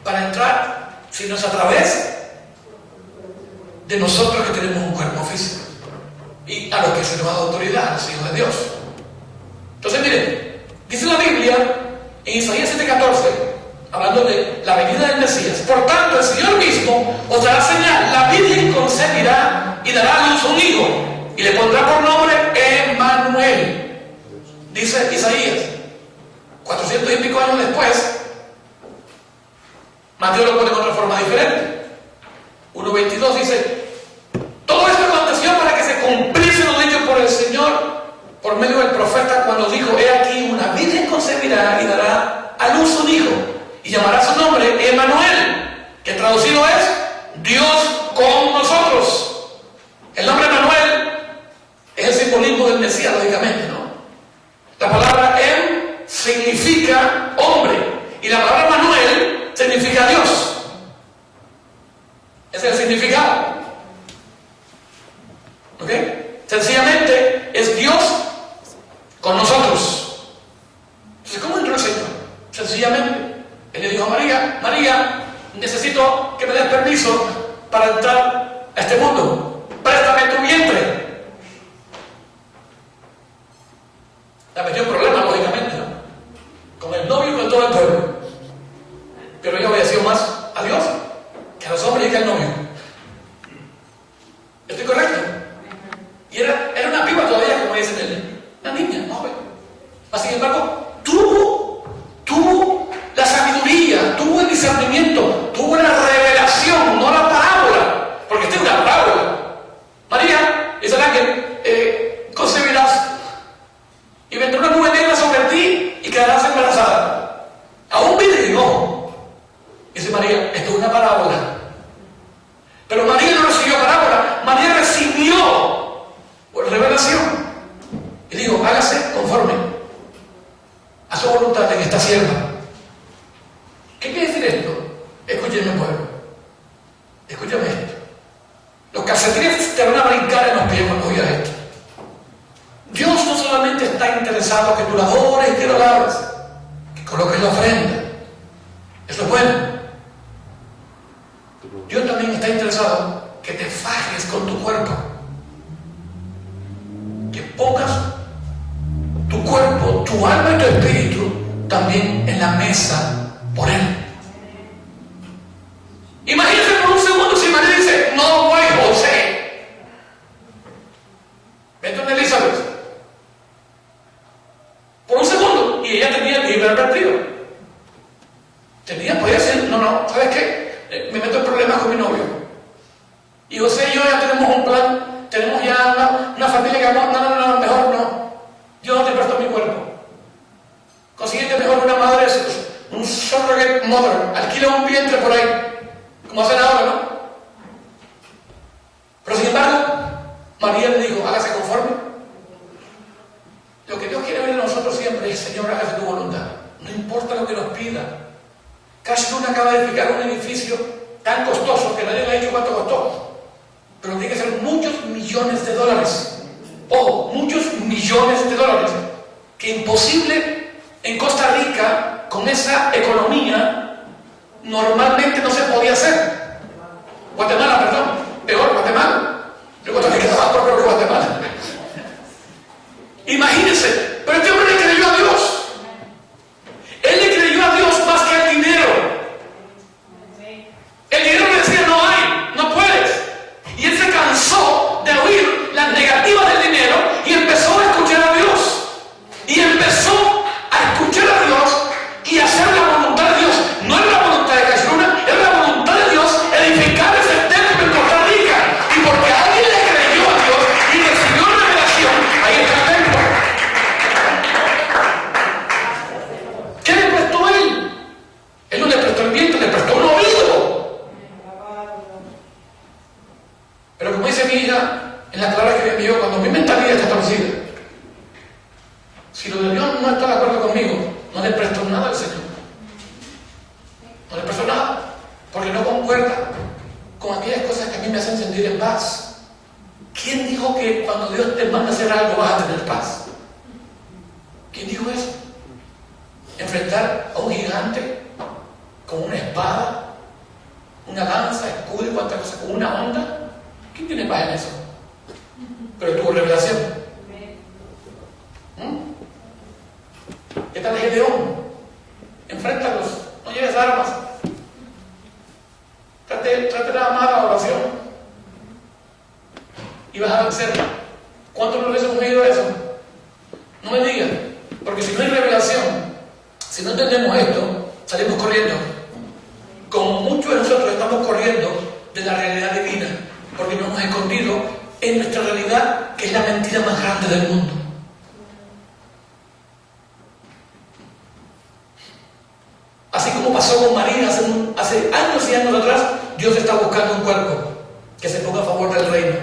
para entrar si no es a través de nosotros que tenemos un cuerpo físico y a los que se nos da autoridad, a los hijos de Dios. Entonces miren, dice la Biblia en Isaías 7:14, hablando de la venida del Mesías: por tanto el Señor mismo os dará señal, la Virgen concebirá y dará a luz un hijo y le pondrá por nombre Emmanuel. Dice Isaías, 400 y pico años después. Mateo lo pone de otra forma diferente. 1:22 dice: todo esto aconteció para que se cumpliese lo dicho por el Señor por medio del profeta cuando dijo: he aquí una virgen concebirá y dará a luz un hijo y llamará su nombre Emmanuel, que traducido es Dios con nosotros. El nombre Emmanuel es el simbolismo del Mesías, lógicamente, ¿no? La palabra Em significa hombre y la palabra Manuel significa Dios. Ese es el significado. ¿Ok? Sencillamente es Dios con nosotros. Entonces, ¿cómo entró el Señor? Sencillamente, Él le dijo a María: María, necesito que me des permiso para entrar a este mundo. Préstame tu vientre. La metió en problemas, lógicamente, ¿no? Con el novio y con todo el pueblo. Pero ella obedeció más a Dios que a los hombres y que al novio. ¿Estoy correcto? Y era una piba todavía, como dicen él. Una niña, joven. Sin embargo, tuvo la sabiduría, tuvo el discernimiento, tuvo la revelación, no la parábola. Porque esta es una parábola. María, dice el ángel, concebirás y vendrá una nube negra sobre ti y quedarás embarazada. Aún virgen, ojo. Dice María, esto es una parábola. Pero María no recibió parábola, María recibió revelación. Y dijo: hágase conforme a su voluntad en esta sierva. ¿Qué quiere decir esto? Escúchenme, pueblo. Escúchame esto. Los calcetines te van a brincar en los pies cuando oigas esto. Dios no solamente está interesado que tú la adores y que lo alabes, que coloques la ofrenda. Eso es bueno. Dios también está interesado que te fajes con tu cuerpo, que pongas tu cuerpo, tu alma y tu espíritu también en la mesa por Él. Imagínense por un segundo si María dice: no voy, José, vete con Elizabeth. Por un segundo, y ella tenía el libre albedrío. Podía decir: no, ¿sabes qué? Me meto en problemas con mi novio. Y José y yo ya tenemos un plan, tenemos ya una familia que no, mejor no. Yo no te presto mi cuerpo. Consiguiente, mejor una madre, un surrogate mother, alquila un vientre por ahí, como hacen ahora, ¿no? Pero sin embargo, María le dijo: hágase conforme. Lo que Dios quiere ver en nosotros siempre es: Señor, hágase tu voluntad. No importa lo que nos pida. Casi Luna acaba de edificar un edificio tan costoso que nadie le ha dicho cuánto costó, pero tiene que ser muchos millones de dólares. Ojo, muchos millones de dólares, que imposible en Costa Rica, con esa economía, normalmente no se podía hacer. Guatemala, perdón, peor, Guatemala. Yo Costa Rica estaba peor que Guatemala. Imagínense, pero este hombre le creyó a Dios. Él le creyó a Dios más que al dinero. El dinero le decía: no hay, no puedes. Y él se cansó de oír las negativas del dinero y empezó a escuchar a Dios. Y empezó a escuchar a Dios y a hacer la voluntad de Dios. No era la voluntad de Cachiruna, era la voluntad de Dios edificar ese templo en Costa Rica. Y porque alguien le creyó a Dios y recibió revelación, ahí está el templo. ¿Qué le prestó él? Él no le prestó el viento, le prestó un oído. Pero como dice mi hija en la palabra que me envió, cuando mi mentalidad está torcida, si lo de Dios no está de acuerdo conmigo, no le presto nada al Señor. No le presto nada, porque no concuerda con aquellas cosas que a mí me hacen sentir en paz. ¿Quién dijo que cuando Dios te manda a hacer algo vas a tener paz? ¿Quién dijo eso? Enfrentar a un gigante con una espada, una lanza, escudo y cuántas cosas, con una onda. ¿Quién tiene paz en eso? Pero tuvo revelación. ¿Qué tal Gedeón? Enfréntalos, no lleves armas. Trate nada más la oración y vas a vencer. ¿Cuántos veces hemos oído eso? No me digan, porque si no hay revelación, si no entendemos esto, salimos corriendo. Como muchos de nosotros estamos corriendo de la realidad divina, porque nos hemos escondido en nuestra realidad, que es la mentira más grande del mundo. Así como pasó con María hace años y años atrás, Dios está buscando un cuerpo que se ponga a favor del reino.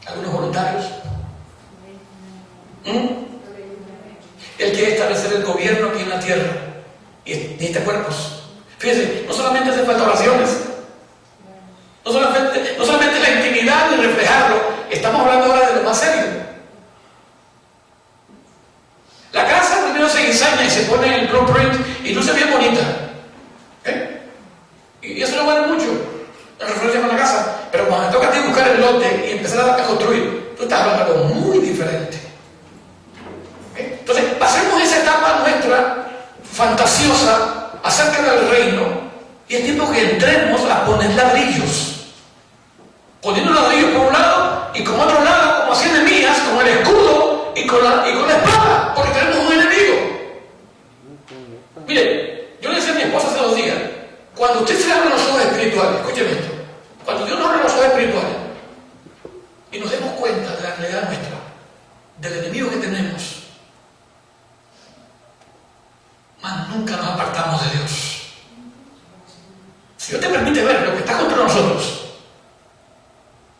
¿Algunos voluntarios? Él quiere establecer el gobierno aquí en la tierra y necesita cuerpos. Fíjense, no solamente hace falta oraciones, no solamente la intimidad ni reflejarlo, estamos hablando ahora de lo más serio. La casa primero se diseña y se pone en el blueprint y luce bien bonita. Y eso no vale mucho en referencia con la casa, pero cuando me toca a ti buscar el lote y empezar a construir, tú estás hablando de algo muy diferente. Entonces, pasemos esa etapa nuestra fantasiosa acerca del reino y es tiempo que entremos a poner ladrillos. Poniendo ladrillos por un lado y con otro lado, como así Nehemías, con el escudo y con la espada, porque tenemos un enemigo. Mire, yo le decía a mi esposa hace 2 días, cuando usted se abre los ojos espirituales, escúcheme esto, cuando Dios nos abre los ojos espirituales y nos demos cuenta de la realidad nuestra, del enemigo que tenemos, más nunca nos apartamos de Dios. Si Dios te permite ver lo que está contra nosotros,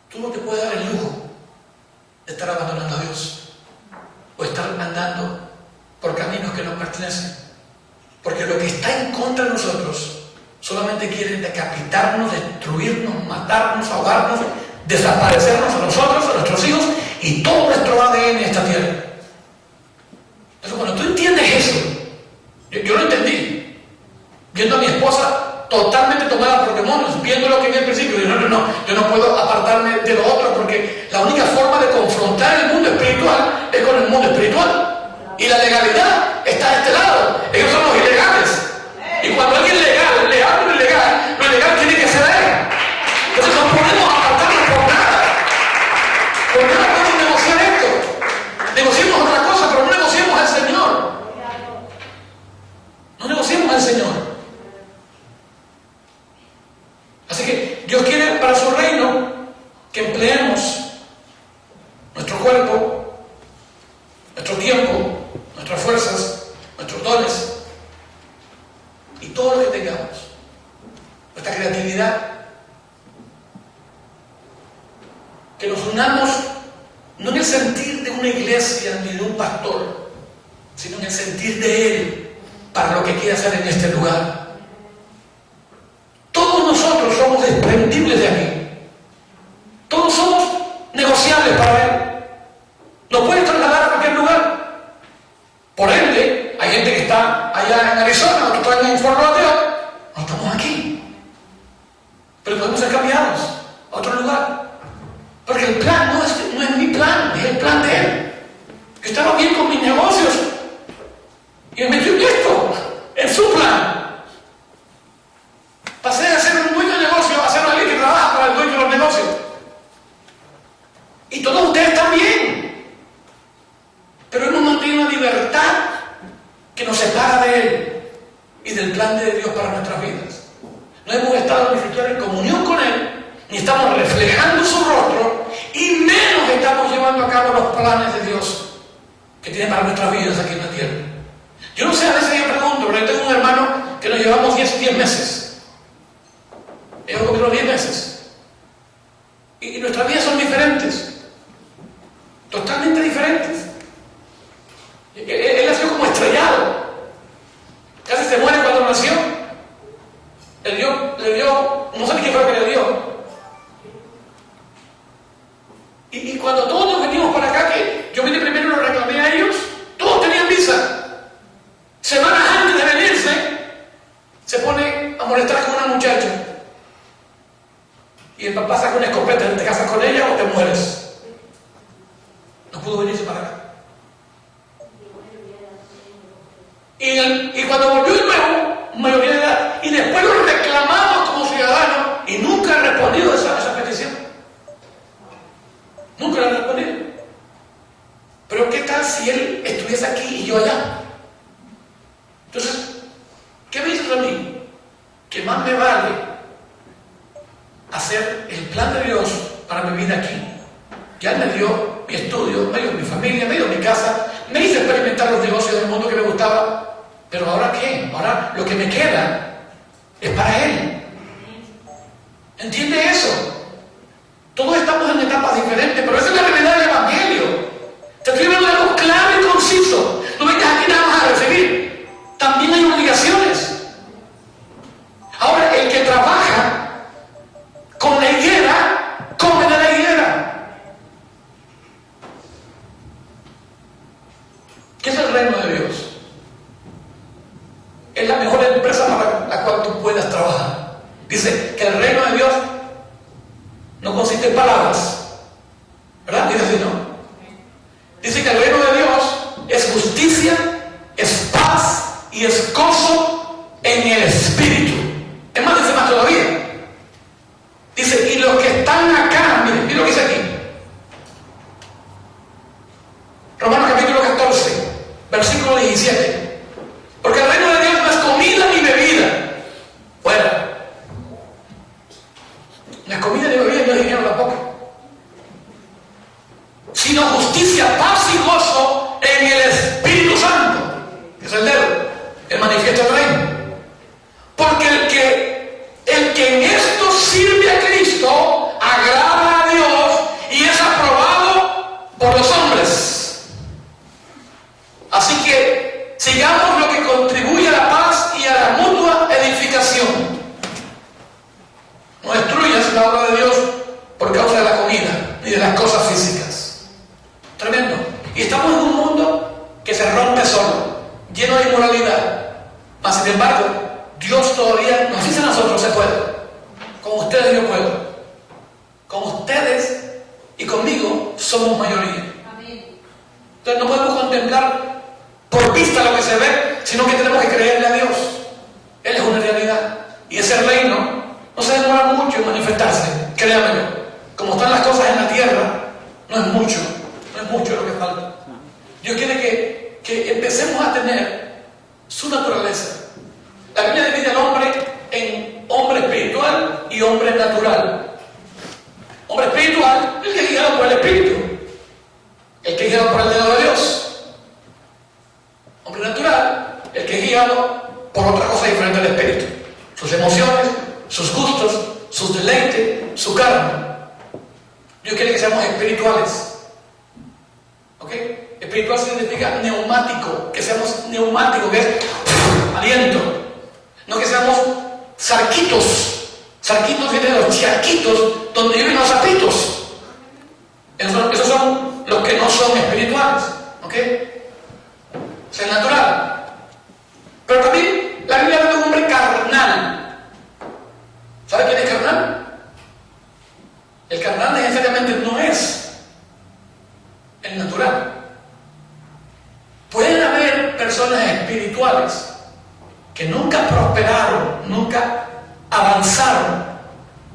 tú no te puedes dar el lujo de estar abandonando a Dios o estar andando por caminos que nos pertenecen, porque lo que está en contra de nosotros solamente quiere decapitarnos, destruirnos, matarnos, ahogarnos, desaparecernos a nosotros, a nuestros hijos y todo nuestro ADN en esta tierra. Entonces, cuando tú entiendes eso, yo lo entendí viendo a mi esposa totalmente tomada por demonios, viendo lo que vi al principio. Yo no puedo apartarme de lo otro, porque la única forma de confrontar el mundo espiritual es con el mundo espiritual, y la legalidad está de este lado. Ellos son los ilegales, y cuando alguien legal le habla lo ilegal tiene que ceder. Entonces no podemos apartarnos por nada. ¿Por qué no podemos negociar esto? Negociemos otra cosa, pero no negociemos al Señor. No negociemos al Señor. Así que Dios quiere para su reino que empleemos nuestro cuerpo, nuestro tiempo, nuestras fuerzas, nuestros dones y todo lo que tengamos, nuestra creatividad, que nos unamos no en el sentir de una iglesia ni de un pastor, sino en el sentir de Él para lo que quiere hacer en este lugar. Todos nosotros somos desprendibles de aquí. Todos somos negociables para Él. Nos puede trasladar a cualquier lugar. Por ende, hay gente que está allá en Arizona, otros están en Fort Lauderdale. No estamos aquí. Pero podemos ser cambiados a otro lugar. Porque el plan no es mi plan, es el plan de Él. Yo estaba bien con mis negocios y me metió en esto, en su plan. Pasé de ser un dueño de negocio a ser alguien que trabaja para el dueño de los negocios. Y todos ustedes también. Pero hemos mantenido una libertad que nos separa de Él y del plan de Dios para nuestras vidas. No hemos estado ni siquiera en comunión con Él, ni estamos reflejando su rostro, y menos estamos llevando a cabo los planes de Dios que tiene para nuestras vidas aquí en la tierra. Yo no sé, a veces yo pregunto, pero yo tengo un hermano que nos llevamos 10 meses. Llevo conmigo 10 meses. Y nuestras vidas son diferentes. Totalmente diferentes. Él nació con No sé ni qué fue lo que le dio. Y cuando todos nos venimos para acá, que yo vine primero y lo reclamé a ellos, todos tenían visa. Semanas antes de venirse, se pone a molestar con una muchacha. Y el papá saca una escopeta, ¿te casas con ella o te mueres? No pudo venirse para acá. Y cuando volvió de nuevo, mayoría de edad, y después lo reclamamos como ciudadanos, y nunca ha respondido a esa petición. Nunca la ha respondido. Pero ¿qué tal si él estuviese aquí y yo allá? Entonces, ¿qué me dices a mí? Que más me vale hacer el plan de Dios para mi vida aquí. Ya me dio mi estudio, me dio mi familia, me dio mi casa, me hice experimentar los negocios del mundo que me gustaba. Pero ¿ahora qué? Ahora lo que me queda es para Él. ¿Entiende eso? Todos estamos en etapas diferentes, pero esa es la realidad del Evangelio. Te estoy hablando de algo claro y conciso. No vengas aquí nada más a recibir. También hay obligaciones. Ahora, el que trabaja con la higuera, come de la higuera. ¿Qué es el reino de Dios? Es la mejor empresa para la cual tú puedas trabajar. Dice que el reino de Dios no consiste en palabras, ¿verdad? Dice así, ¿no? Dice que el reino de Dios es justicia, es paz y es gozo en el Espíritu. Es más, dice más todavía. Dice, y los que están acá, miren lo que dice aquí. Romanos capítulo 14, versículo 17. Porque el reino de Dios no es comida ni bebida. Fuera. No es comida ni bebida, no es dinero tampoco. Sino justicia, paz y gozo en el Espíritu Santo, que es el dedo, el manifiesto del reino. Porque el que en esto sirve a Cristo agrada a Dios y es aprobado por los hombres. Así que sigamos lo que contribuye a la paz y a la mutua edificación. No destruyas la obra de Dios por causa de la comida ni de las cosas físicas. Tremendo. Y estamos en un mundo que se rompe solo, lleno de inmoralidad. Mas sin embargo, Dios todavía nos dice a nosotros: se puede. Con ustedes yo puedo. Con ustedes y conmigo somos mayoría. Entonces no podemos contemplar por vista lo que se ve, sino que tenemos que creerle a Dios. Él es una realidad. Y ese reino no se demora mucho en manifestarse, créanmelo. Como están las cosas en la tierra, no es mucho lo que falta. Dios quiere que empecemos a tener su naturaleza. La Biblia divide al hombre en hombre espiritual y hombre natural. Hombre espiritual, el que es guiado por el Espíritu, el que es guiado por el dedo de Dios. Hombre natural, el que es guiado por otra cosa diferente al Espíritu. Sus emociones, sus gustos, sus deleites, su carne. Dios quiere que seamos espirituales. ¿Ok? Espiritual significa neumático, que seamos neumáticos, que es aliento. No que seamos sarquitos. Sarquitos vienen de los charquitos donde viven los sapitos. Esos son los que no son espirituales. ¿Ok? Es el natural. Pero también la Biblia habla de un hombre carnal. ¿Sabe quién es carnal? El carnal necesariamente no es el natural. Pueden haber personas espirituales que nunca prosperaron, nunca avanzaron,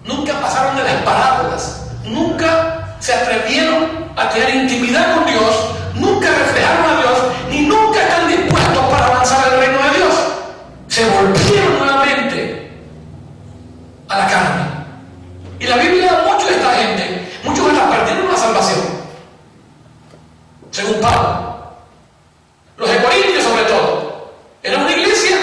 nunca pasaron de las parábolas, nunca se atrevieron a tener intimidad con Dios, nunca reflejaron a Dios, ni nunca están dispuestos para avanzar al reino de Dios. Se volvieron nuevamente a la carne. Y la Biblia da mucho de esta gente, muchos hasta perdieron la salvación, según Pablo. Los de Corintios sobre todo, era una iglesia,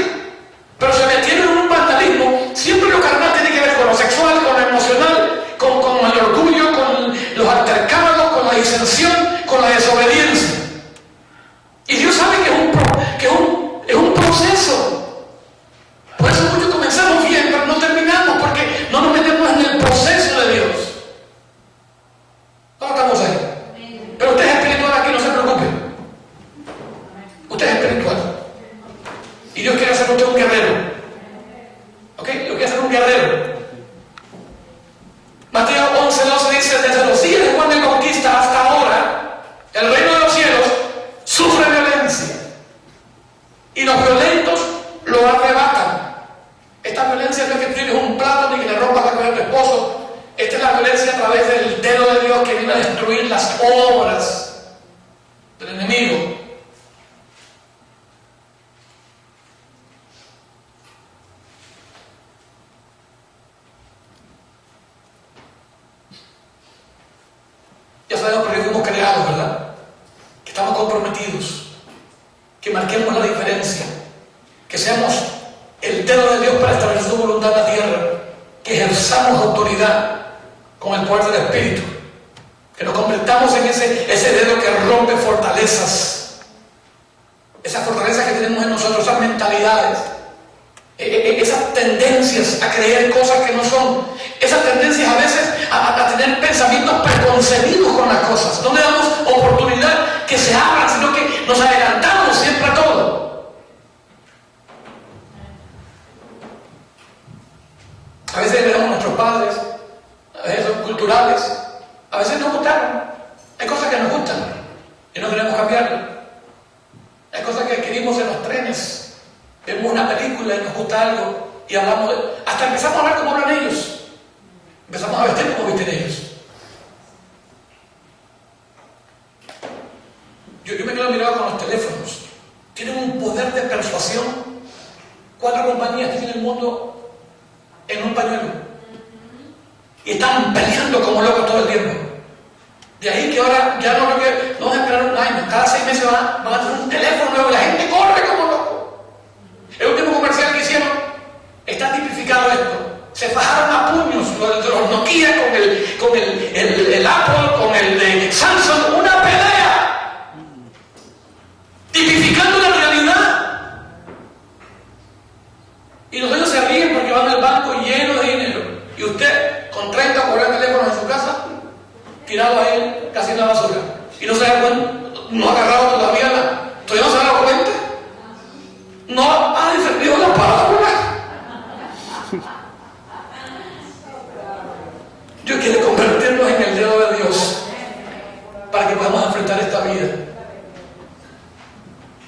pero se metieron en un vandalismo. Siempre lo carnal tiene que ver con lo sexual, con lo emocional, con el orgullo, con los altercados, con la disensión, con la desobediencia. Usted es espiritual. Y Dios quiere hacer de usted un guerrero. ¿Ok? Dios quiere hacer un guerrero. Mateo 11:12 dice: desde los días de Juan el Bautista hasta ahora, el reino de los cielos sufre violencia. Y los violentos lo arrebatan. Esta violencia no es que tú tienes un plato ni que le rompas la cabeza a tu esposo. Esta es la violencia a través del dedo de Dios que viene a destruir las obras del enemigo. Ya sabemos por qué fuimos creados, ¿verdad? Que estamos comprometidos, que marquemos la diferencia, que seamos el dedo de Dios para establecer su voluntad en la tierra, que ejerzamos autoridad con el poder del Espíritu, que nos convertamos en ese dedo que rompe fortalezas, esas fortalezas que tenemos en nosotros, esas mentalidades, esas tendencias a creer cosas que no son, esas tendencias a veces a tener pensamientos preconcebidos con las cosas. No le damos oportunidad que se abran, sino que nos adelantamos siempre a todo. A veces le damos a nuestros padres, a veces son culturales, a veces nos gustaron. Hay cosas que nos gustan y no queremos cambiarlas. Hay cosas que adquirimos en los trenes. Vemos una película y nos gusta algo y hablamos, hasta empezamos a hablar como hablan ellos. Empezamos a vestir como visten ellos. Yo me quedo mirado con los teléfonos. Tienen un poder de persuasión. 4 compañías tienen el mundo en un pañuelo. Y están peleando como locos todo el tiempo. De ahí que ahora ya no vamos a esperar un año. Cada 6 meses van a tener un teléfono nuevo y la gente corre como loco. El último comercial que hicieron está tipificado esto. Se fajaron a puños los Nokia con el Apple, con el de Samsung, una pelea. Tipificando la realidad. Y los dueños se ríen porque van al banco lleno de dinero. Y usted, con 30 o 40 teléfonos en su casa, tirado ahí casi en la basura. Y no se da cuenta, no ha agarrado todavía nada. ¿Todavía no se ha dado cuenta? No ha defendido la palabra. Dios quiere convertirnos en el dedo de Dios para que podamos enfrentar esta vida.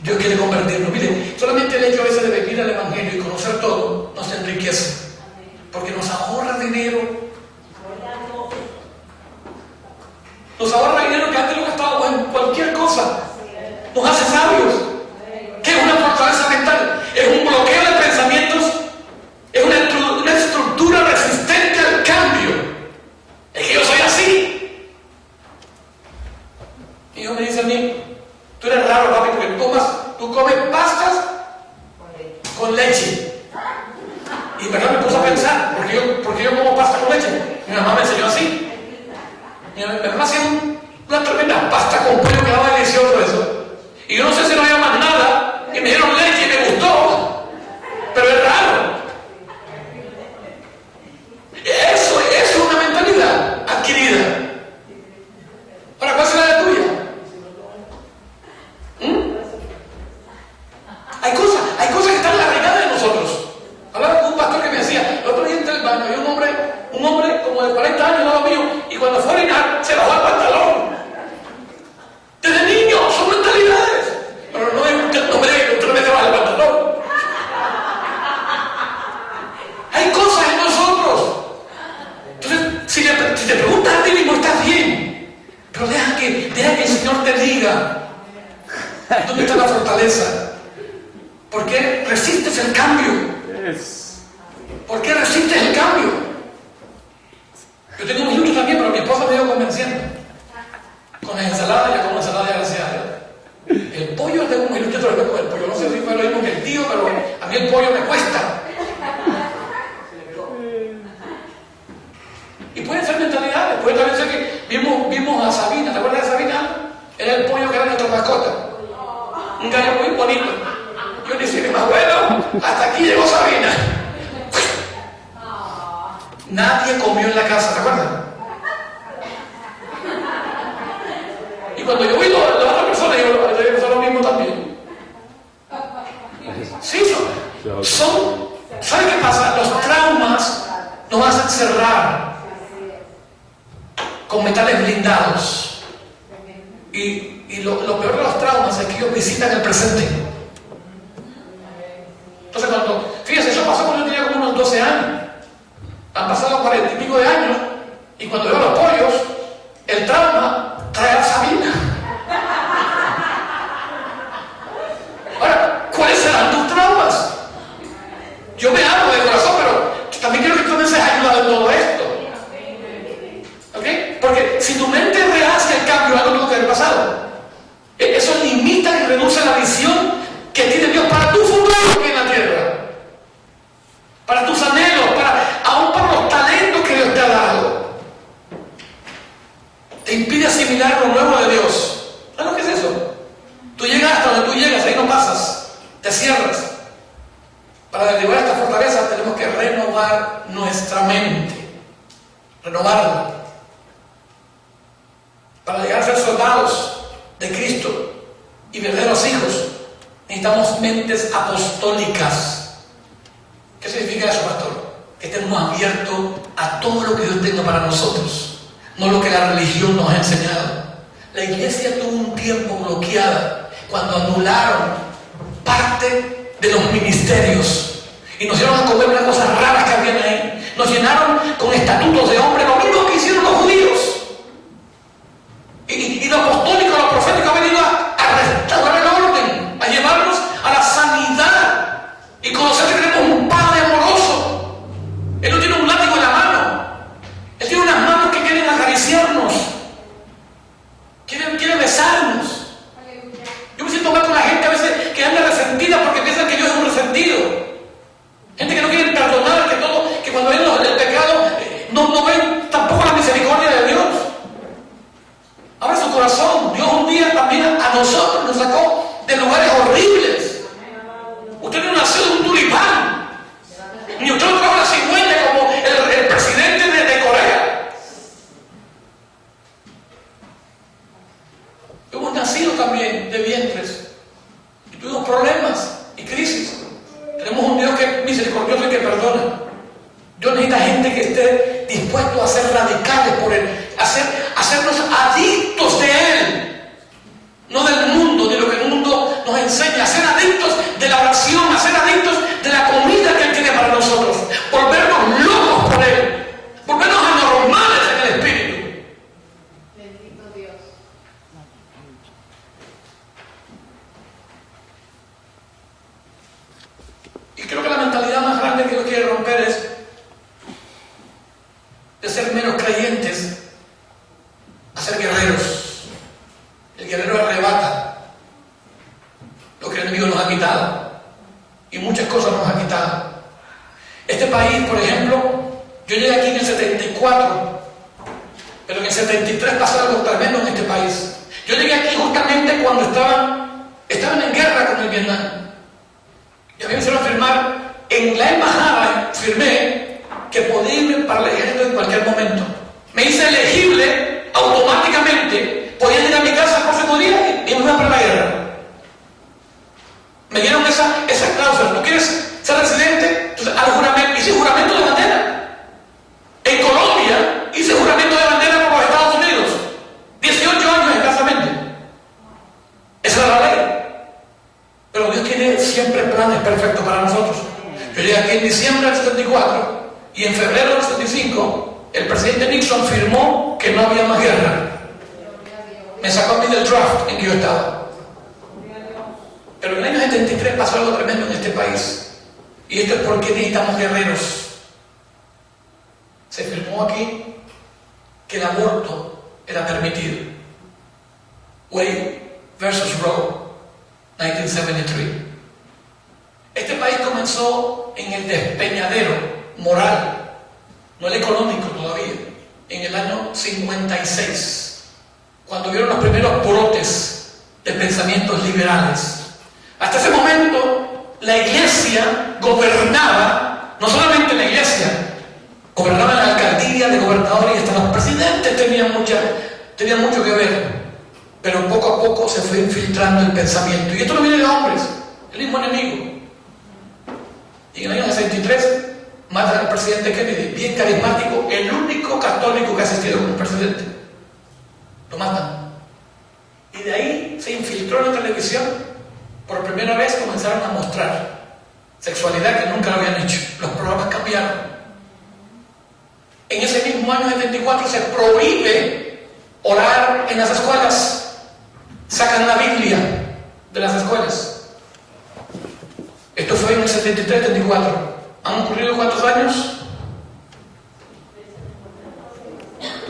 Dios quiere convertirnos. Mire, solamente el hecho a veces de venir al Evangelio y conocer todo nos enriquece, porque nos ahorra dinero. Nos ahorra dinero que antes lo gastábamos en cualquier cosa. Nos hace sabios. ¿Qué es una fortaleza mental? Es un bloqueo de pensamientos, es una estructura resistente al cambio. Es que yo soy así. Mi hijo me dice a mí: tú eres raro, papi, porque tú comes pastas con leche. Y en verdad me puse a pensar, ¿por qué yo como pasta con leche? Mi mamá me enseñó así. Mi mamá hacía una tremenda pasta con pollo que era delicioso eso. Y yo no sé si no había más nada, y me dieron leche y me gustó, pero es raro. Eso es una mentalidad adquirida. Ahora, ¿cuál será la tuya? Hay cosas que están arraigadas de nosotros. Hablaba con un pastor que me decía, el otro día entré al baño, había un hombre como de 40 años al lado mío, y cuando fue a orinar, se bajó el pantalón. Desde niño, son mentalidades. Pero no me baja el pantalón. Hay cosas en nosotros. Entonces, si te preguntas a ti mismo, estás bien. Pero deja que el Señor te diga dónde está la fortaleza. ¿Por qué resistes el cambio? ¿Por qué resistes el cambio? Yo tengo un minuto también, pero mi esposa me iba convenciendo. Con la ensalada, ya como ensalada de gracia. El pollo tengo un minuto, pero con el pollo. No sé si fue lo mismo que el tío, pero a mí el pollo me cuesta. Y pueden ser mentalidades. Puede también ser que vimos a Sabina. ¿Te acuerdas de Sabina? Era el pollo que era nuestra mascota. Un gallo muy bonito. Yo dije, más bueno, hasta aquí llegó Sabina. Nadie comió en la casa, ¿te acuerdas? Y cuando yo vi a la otra persona, yo lo mismo también. ¿Sabe qué pasa? Los traumas nos hacen cerrar con metales blindados. Y lo peor de los traumas es que ellos visitan el presente. Entonces fíjense, eso pasó cuando yo tenía como unos 12 años. Han pasado 40 y pico de años, y cuando veo los pollos, el trauma trae a Sabina. Ahora, ¿cuáles serán tus traumas? Yo me amo de corazón, pero también quiero que comiences a ayudar en todo esto. ¿Ok? Porque si tu mente rehace el cambio, algo tuvo que haber pasado. Eso limita y reduce la visión que tiene Dios para tu futuro aquí en la tierra. Para tus anhelos, aún para los talentos que Dios te ha dado. Te impide asimilar lo nuevo de Dios. ¿Sabes lo que es eso? Tú llegas hasta donde tú llegas, ahí no pasas, te cierras. Para derribar esta fortaleza tenemos que renovar nuestra mente, renovarla. Para llegar a ser soldados de Cristo y verdaderos hijos, necesitamos mentes apostólicas. ¿Qué significa eso, pastor? Que estemos abiertos a todo lo que Dios tenga para nosotros, no lo que la religión nos ha enseñado. La iglesia tuvo un tiempo bloqueada cuando anularon parte de los ministerios y nos dieron a comer unas cosas raras que habían ahí. Nos llenaron con estatutos de hombre, lo mismo que hicieron los judíos. Y lo apostólico, lo profético ha venido a restaurar el orden, a llevarnos a la sanidad y conocer que tenemos un Padre amoroso. Él no tiene un látigo en la mano, Él tiene unas manos que quieren acariciarnos, quieren besarnos. Yo me siento mal con la gente a veces que anda resentida porque piensan que Dios es un resentido. Gente que no quiere perdonar, que cuando ven el pecado no ven tampoco la misericordia de Dios. Abre su corazón. Dios un día también a nosotros nos sacó de lugares horribles. Usted no nació de un tulipán, ni usted no trajo la cigüeña como el presidente de Corea. Hemos nacido también de vientres y tuvimos problemas y crisis. Tenemos un Dios que es misericordioso y que perdona. Dios necesita gente que esté dispuesto a ser radicales por Él, hacernos adictos de Él, no del mundo, de lo que el mundo nos enseña, a ser adictos de la oración, a ser adictos de la comida que Él tiene para nosotros, volvernos locos por Él, volvernos anormales en el espíritu. Bendito Dios. Y creo que la mentalidad más grande que Dios quiere romper es de ser menos creyentes a ser guerreros. El guerrero arrebata lo que el enemigo nos ha quitado, y muchas cosas nos ha quitado. Este país, por ejemplo, yo llegué aquí en el 74, pero en el 73 pasó algo tremendo en este país. Yo llegué aquí justamente cuando estaban en guerra con el Vietnam, y a mí me hicieron firmar en la embajada, firmé que podía irme para el ejército en cualquier momento. Me hice elegible automáticamente, podía ir a mi casa el próximo día y me iba para la guerra. Me dieron esa cláusula. ¿Tú quieres ser residente? Entonces, al juramento, hice juramento de bandera. En Colombia hice juramento de bandera por los Estados Unidos. 18 años escasamente. Esa era la ley. Pero Dios tiene siempre planes perfectos para nosotros. Yo llegué aquí en diciembre del 74 y en febrero del 75 el presidente Nixon firmó que no había más guerra. Me sacó a mí del draft en que yo estaba. Pero en el año 73 pasó algo tremendo en este país. Y esto es porque necesitamos guerreros. Se firmó aquí que el aborto era permitido. Wade versus Roe, 1973. Este país comenzó en el despeñadero moral, no el económico todavía, en el año 56, cuando vieron los primeros brotes de pensamientos liberales. Hasta ese momento, la iglesia gobernaba, no solamente la iglesia, gobernaba la alcaldía de gobernadores y hasta los presidentes tenían mucho que ver. Pero poco a poco se fue infiltrando el pensamiento. Y esto no viene de hombres, el mismo enemigo. en el año 63 matan al presidente Kennedy, bien carismático, el único católico que ha asistido como presidente. Lo matan. Y de ahí se infiltró en la televisión. Por primera vez comenzaron a mostrar sexualidad que nunca lo habían hecho. Los programas cambiaron. En ese mismo año 74 se prohíbe orar en las escuelas. Sacan la Biblia de las escuelas. Esto fue en el 73-74. ¿Han ocurrido cuántos años?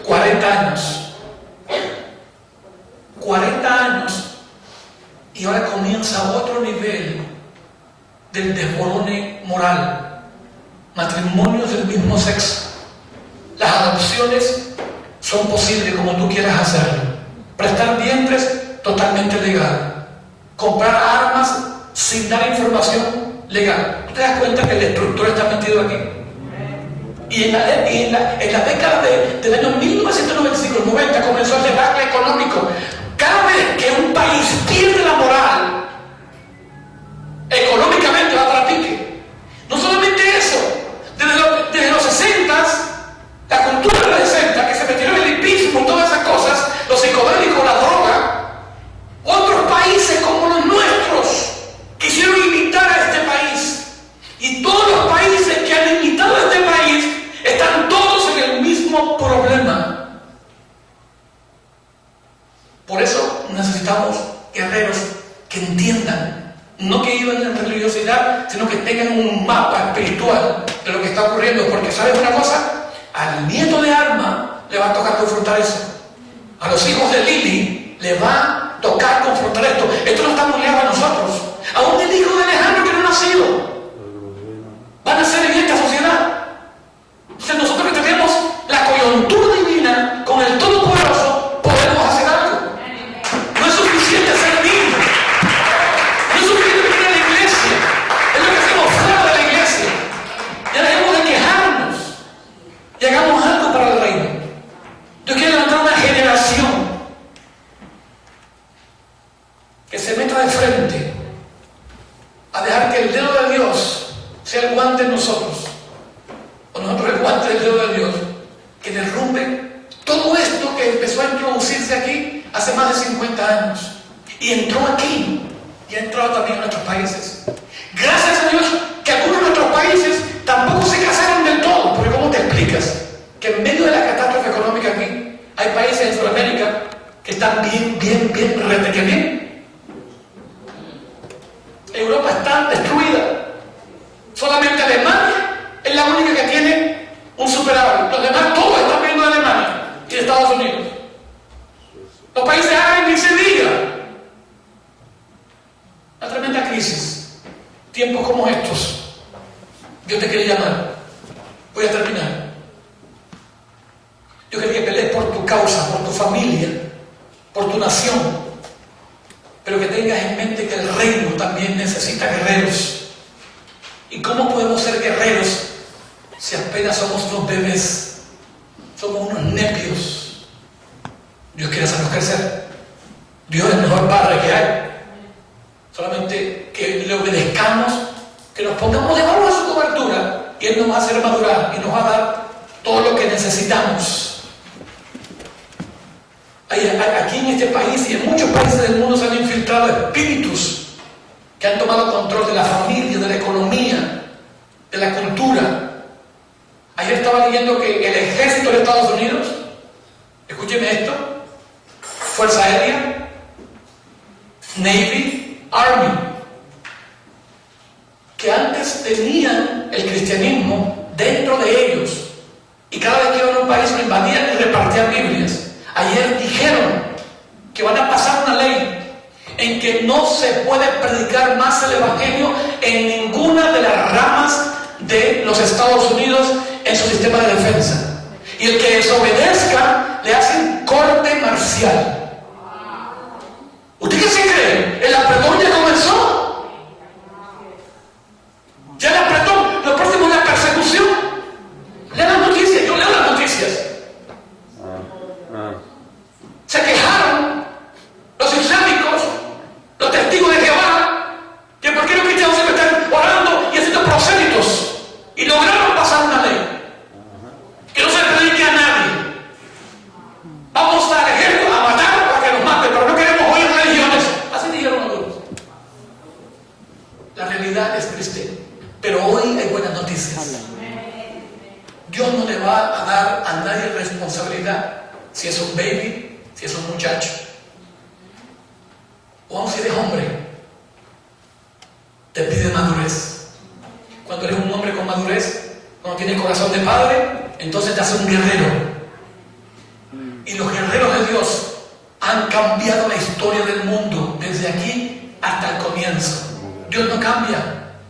40 años. 40 años. Y ahora comienza otro nivel del desborone moral. Matrimonios del mismo sexo. Las adopciones son posibles como tú quieras hacerlo. Prestar vientres, totalmente legal. Comprar armas sin dar información legal. ¿Tú te das cuenta que el destructor está metido aquí? Y en la década del año 1995, 90, comenzó el debacle económico. Cada vez que un país pierde la moral, económicamente va para pique. No solamente eso, desde los 60, la cultura de los 60, que se metieron en el hipismo y todas esas cosas, los psicodélicos, la droga, otros países como los nuestros quisieron imitar a este país. Y todos los países que han imitado a este país están todos en el mismo problema. Por eso necesitamos guerreros que entiendan, no que vivan en religiosidad, sino que tengan un mapa espiritual de lo que está ocurriendo. Porque ¿sabes una cosa? Al nieto de Alma le va a tocar confrontar eso. A los hijos de Lili le va a tocar confrontar esto. Esto no está muy lejos a nosotros. Aún el hijo de Alejandro que no ha nacido van a ser en esta sociedad. Entonces nosotros que tenemos la coyuntura divina con el Todopoderoso podemos hacer algo. No es suficiente ser digno. No es suficiente venir a la iglesia. Es lo que hacemos fuera de la iglesia. Ya dejemos de quejarnos y hagamos algo para el reino. Dios quiere levantar una generación que se meta de frente a dejar que el dedo de Dios sea el guante en nosotros, o nosotros el guante del dedo de Dios, que derrumbe todo esto que empezó a introducirse aquí hace más de 50 años y entró aquí y ha entrado también en nuestros países. Gracias a Dios que algunos de nuestros países tampoco se casaron del todo, porque ¿cómo te explicas que en medio de la catástrofe económica aquí hay países en Sudamérica que están bien, que bien? Europa está destruida. Solamente Alemania es la única que tiene un superávit. Los demás todos están viendo de Alemania y de Estados Unidos. Los países árabes ni se diga. Una tremenda crisis. Tiempos como estos. Dios te quiere llamar. Voy a terminar. Dios quiere que pelees por tu causa, por tu familia, por tu nación. Pero que tengas en mente que el reino también necesita guerreros. ¿Y cómo podemos ser guerreros si apenas somos unos bebés? Somos unos nepios. Dios quiere hacernos crecer. Dios es el mejor padre que hay. Solamente que le obedezcamos, que nos pongamos debajo de su cobertura y Él nos va a hacer madurar y nos va a dar todo lo que necesitamos. Aquí en este país y en muchos países del mundo se han infiltrado espíritus que han tomado control de la familia, de la economía, de la cultura. Ayer estaba leyendo que el ejército de Estados Unidos, escúcheme esto, Fuerza Aérea, Navy, Army, que antes tenían el cristianismo dentro de ellos y cada vez que iban a un país lo invadían y repartían Biblias. Ayer dijeron que van a pasar una ley en que no se puede predicar más el Evangelio en ninguna de las ramas de los Estados Unidos en su sistema de defensa. Y el que desobedezca le hacen corte marcial. ¿Usted qué se cree? ¿El apretón ya comenzó? ¿Ya el apretón? Lo próximo es la persecución. Lea las noticias, yo leo las noticias. Se quejaron los islámicos, los testigos de Jehová, que por qué los cristianos siempre están orando y haciendo prosélitos. La realidad es triste, pero hoy hay buenas noticias. Dios no le va a dar a nadie responsabilidad si es un baby, si es un muchacho, o aun si eres hombre. Te pide madurez. Cuando eres un hombre con madurez, cuando tienes corazón de padre, entonces te hace un guerrero. Y los guerreros de Dios han cambiado la historia del mundo desde aquí hasta el comienzo. Dios no cambia.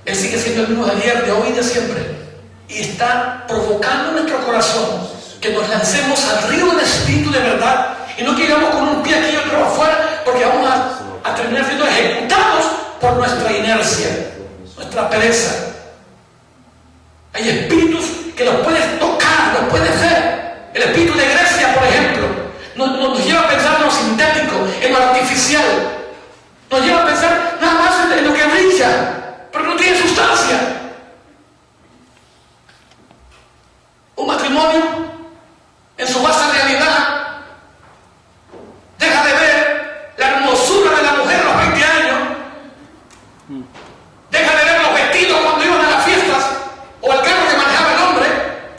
Él sigue siendo el mismo de ayer, de hoy y de siempre. Y está provocando en nuestro corazón que nos lancemos al río del Espíritu de verdad y no que llegamos con un pie aquí y otro afuera, porque vamos a terminar siendo ejecutados por nuestra inercia, nuestra pereza. Hay espíritus que los puedes tocar, los puedes ver. El espíritu de Grecia, por ejemplo, nos lleva a pensar en lo sintético, en lo artificial. Nos lleva a pensar nada más en lo que brilla, pero no tiene sustancia. Un matrimonio, en su base realidad, deja de ver la hermosura de la mujer a los 20 años, deja de ver los vestidos cuando iban a las fiestas, o el carro que manejaba el hombre,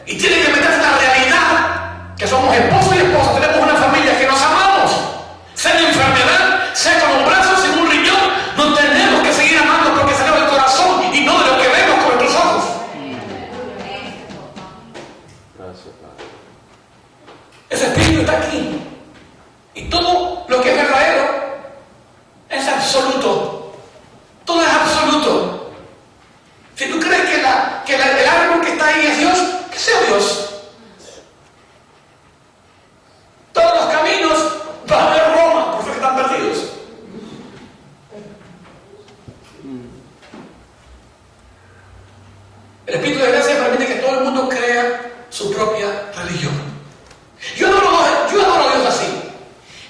y tiene que meterse en la realidad, que somos esposos y esposas, tenemos una familia, que nos amamos, sea de enfermedad, sea con un brazo, sin un riñón, nos tenemos que seguir amando porque salió del corazón y no de lo que vemos con nuestros ojos. Ese espíritu está aquí. Y todo lo que es verdadero es absoluto. Todo es absoluto. Si tú crees que el árbol que está ahí es Dios, que sea Dios. Todos los caminos van a ver Roma, por eso que están perdidos. El espíritu de gracia permite que todo el mundo crea su propia religión. Yo adoro a Dios así.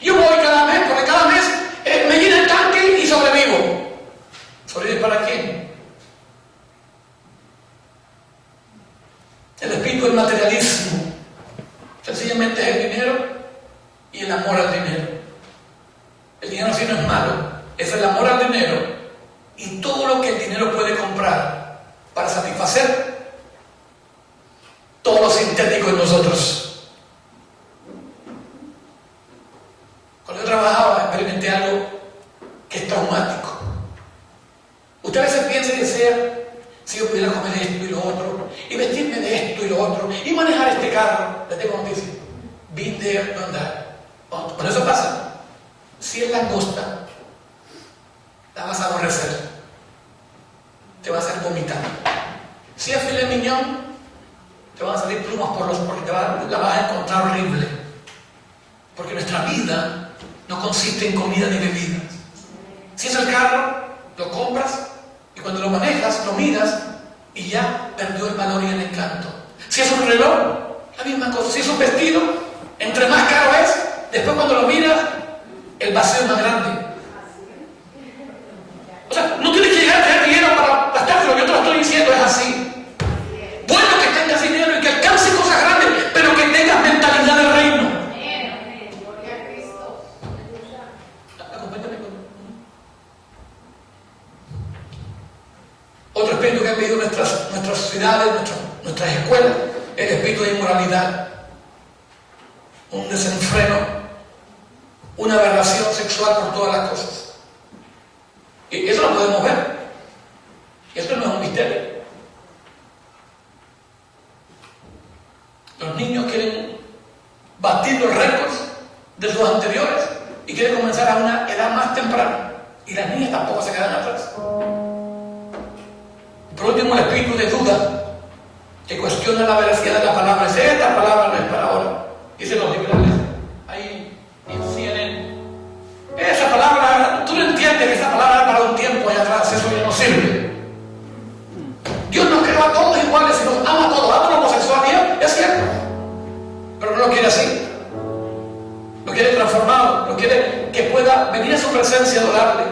Yo voy cada mes, porque cada mes me llena el tanque y sobrevivo. ¿Sobrevive para quién? El espíritu del materialismo sencillamente es el dinero y el amor al dinero. El dinero sí no es malo, es el amor al dinero y todo lo que el dinero puede comprar para satisfacer todo lo sintético en nosotros. Cuando yo trabajaba, experimenté algo que es traumático. Usted a veces piensa y desea, si yo pudiera comer esto y lo otro, y vestirme de esto y lo otro, y manejar este carro, le tengo noticia. Been there, done that. Cuando eso pasa, si es langosta, la vas a aborrecer. Te va a hacer vomitar. Si es filet mignon, te van a salir plumas por los ojos, la vas a encontrar horrible. Porque nuestra vida no consiste en comida ni bebidas. Si es el carro, lo compras y cuando lo manejas, lo miras y ya perdió el valor y el encanto. Si es un reloj, la misma cosa. Si es un vestido, entre más caro es, después cuando lo miras, el vacío es más grande. O sea, no tienes que llegar a tener dinero para gastárselo, yo te lo estoy diciendo, es así. Bueno que tengas dinero y que alcances cosas grandes, pero que tengas mentalidad del reino. Otro espíritu que han vivido nuestras sociedades, nuestras escuelas, el espíritu de inmoralidad, un desenfreno, una aberración sexual por todas las cosas. Y eso lo podemos ver. Esto no es un misterio. Los niños quieren batir los récords de sus anteriores y quieren comenzar a una edad más temprana. Y las niñas tampoco se quedan atrás. Por último, el espíritu de duda, que cuestiona la veracidad de la palabra. Dice, esta palabra no es para ahora. Dicen los liberales, ahí en CNN. Esa palabra, tú no entiendes que esa palabra es para un tiempo allá atrás, eso ya no sirve. Dios nos creó a todos iguales y nos ama a todos. Ama la homosexualidad, es cierto. Pero no lo quiere así. Lo quiere transformado, lo quiere que pueda venir a su presencia y adorarle,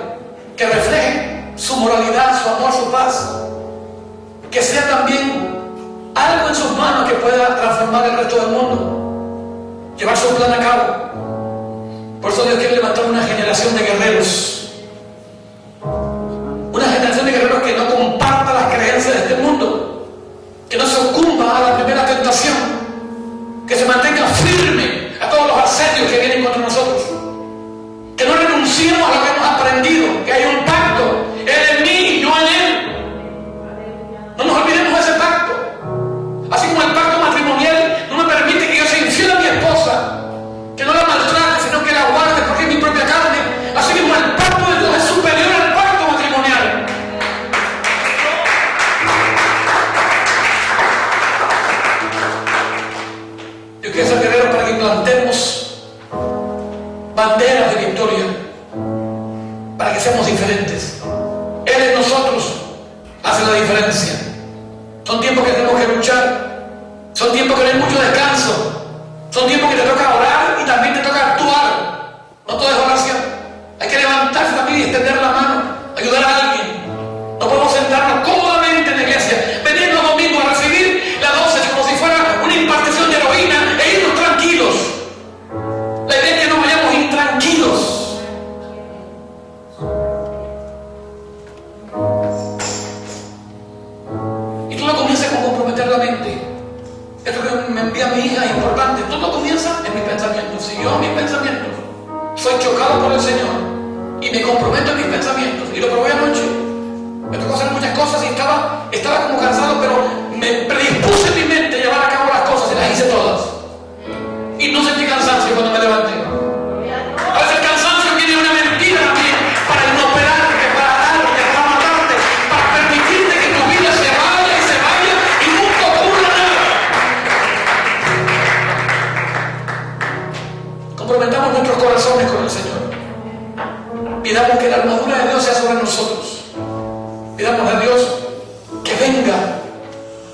que refleje su moralidad, su amor, su paz. Que sea también algo en sus manos que pueda transformar el resto del mundo, llevar su plan a cabo. Por eso Dios quiere levantar una generación de guerreros, una generación de guerreros que no hace la diferencia. Son tiempos que tenemos que luchar. Son tiempos que no hay mucho descanso. Son tiempos que te toca orar y también te toca actuar. No todo es oración. Hay que levantarse también y extender la mano, ayudar a alguien. No podemos sentarnos cómodamente en la iglesia, venir los domingos a recibir la dosis como si fuera una impartición de heroína e irnos tranquilos. La idea es que no vayamos intranquilos. Y todo comienza con comprometer la mente. Esto que me envía mi hija es importante. Todo comienza en mis pensamientos. Si yo mis pensamientos soy chocado por el Señor y me comprometo en mis pensamientos, y lo probé anoche, me tocó hacer muchas cosas y estaba como cansado, pero me predispuse en mi mente a llevar a cabo las cosas y las hice todas. Y no sentí cansancio cuando me levanté. A veces el cansancio viene de una mentira también para inoperarte, para darte, para matarte, para permitirte que tu vida se vaya y nunca ocurra nada. Comprometamos nuestros corazones con el Señor. Pidamos que la armadura de Dios sea sobre nosotros. Pidamos a Dios que venga.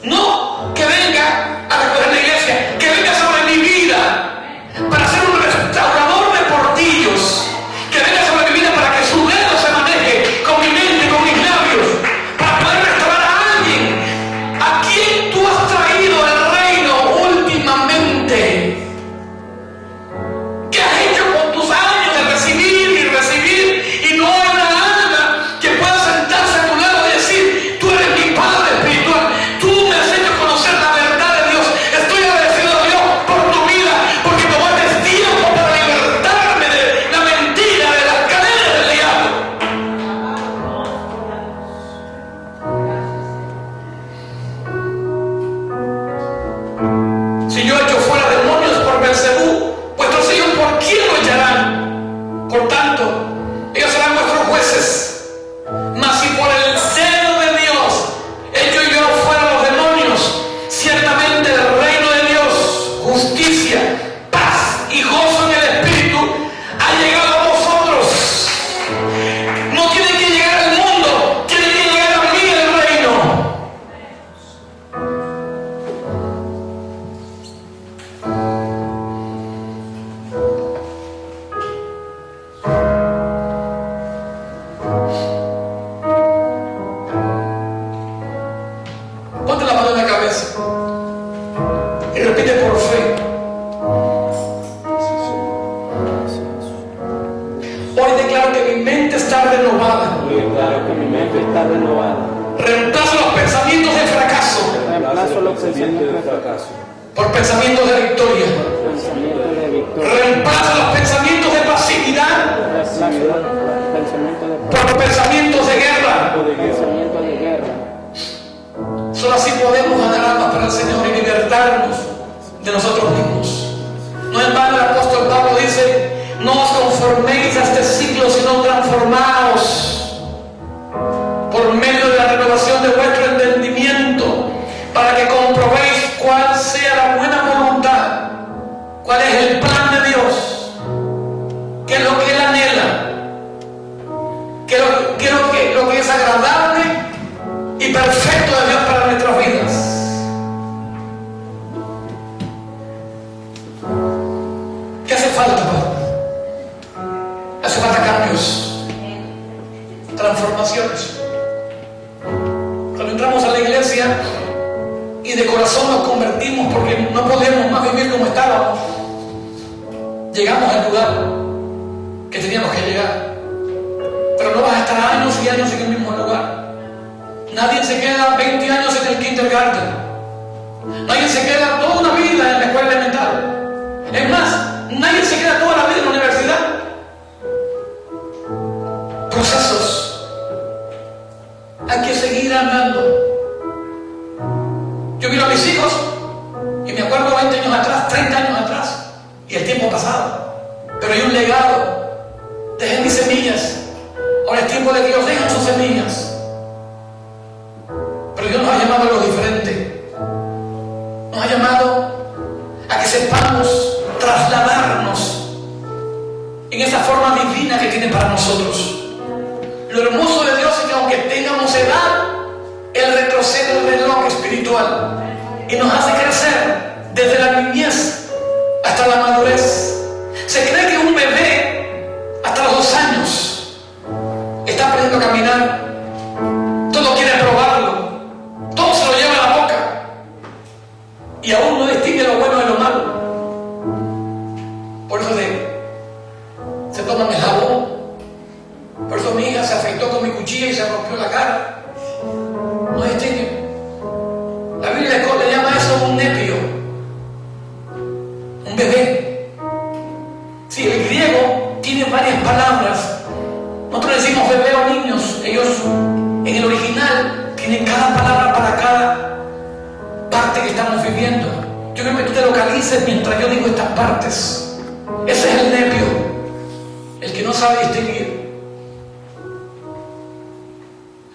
No que venga a recoger la iglesia, que venga sobre mi vida para ser un restaurador de portillos. Que venga sobre mi vida para que su dedo se maneje con mi mente, con mis labios, para poder restaurar a alguien a quien tú has traído el reino últimamente. ¿Qué has hecho con tus años de recibir y no hay una alma que pueda sentarse a tu lado y decir: tú eres mi Padre espiritual, tú me has hecho conocer la verdad de Dios, estoy agradecido a Dios por tu vida, porque tomaste tiempo para libertarme de la mentira, de las cadenas del diablo? Si yo echo fuera demonios por Belcebú, vuestros hijos, ¿por quién lo echarán? Por tanto, ellos serán vuestros jueces. Mas si por el celo de Dios echo yo fuera los demonios, ciertamente el reino de Dios, justicia, paz y gozo en el Espíritu ha llegado a vosotros. No tiene que llegar al mundo, tiene que llegar a mí el reino. Ponte la mano en la cabeza y repite por fe: hoy declaro que mi mente está renovada. Hoy declaro que mi mente está renovada. Reemplazo los pensamientos de fracaso Reemplazo los pensamientos de fracaso por pensamientos de victoria. por pensamientos de victoria. Reemplazo los pensamientos de pasividad Reemplazo los pensamientos de por pensamientos de guerra. pensamientos de guerra. Solo así podemos ganar almas para el Señor y libertarnos de nosotros mismos. No en vano el apóstol Pablo dice: no os conforméis a este siglo, sino transformaos por medio de la renovación de vuestro entendimiento, para que comprobéis cuál sea la buena voluntad, cuál es el plan de Dios, qué es lo que Él anhela, qué es lo que es agradable y perfecto de Dios para nuestras vidas. ¿Qué hace falta, Padre? Hace falta cambios, transformaciones. Cuando entramos a la iglesia y de corazón nos convertimos porque no podíamos más vivir como estábamos, llegamos al lugar que teníamos que llegar. Pero no vas a estar años y años en el mismo lugar. Nadie se queda 20 años en el kindergarten. Nadie se queda toda una vida en la escuela elemental. Es más, nadie se queda toda la vida en la universidad. Procesos. Hay que seguir andando. Yo miro a mis hijos y me acuerdo 20 años atrás, 30 años atrás, y el tiempo pasado. Pero hay un legado. Dejé mis semillas. Ahora es tiempo de que ellos dejen sus semillas. Pero Dios nos ha llamado a algo diferente. Nos ha llamado a que sepamos trasladarnos en esa forma divina que tiene para nosotros. Lo hermoso de Dios es que aunque tengamos edad, el reloj espiritual y nos hace crecer desde la niñez hasta la madurez. Se cree que un bebé hasta los 2 años está aprendiendo a caminar, todo quiere probarlo, todo se lo lleva a la boca y aún no distingue lo bueno de lo malo. Por eso se toman el jabón. Por eso mi hija se afeitó con mi cuchilla y se rompió la cara. No distingue. La Biblia le llama eso un nepio, un bebé. Sí, el griego tiene varias palabras. Nosotros decimos bebé o niños. Ellos en el original tienen cada palabra para cada parte que estamos viviendo. Yo quiero que tú te localices mientras yo digo estas partes. Ese es el nepio, el que no sabe distinguir.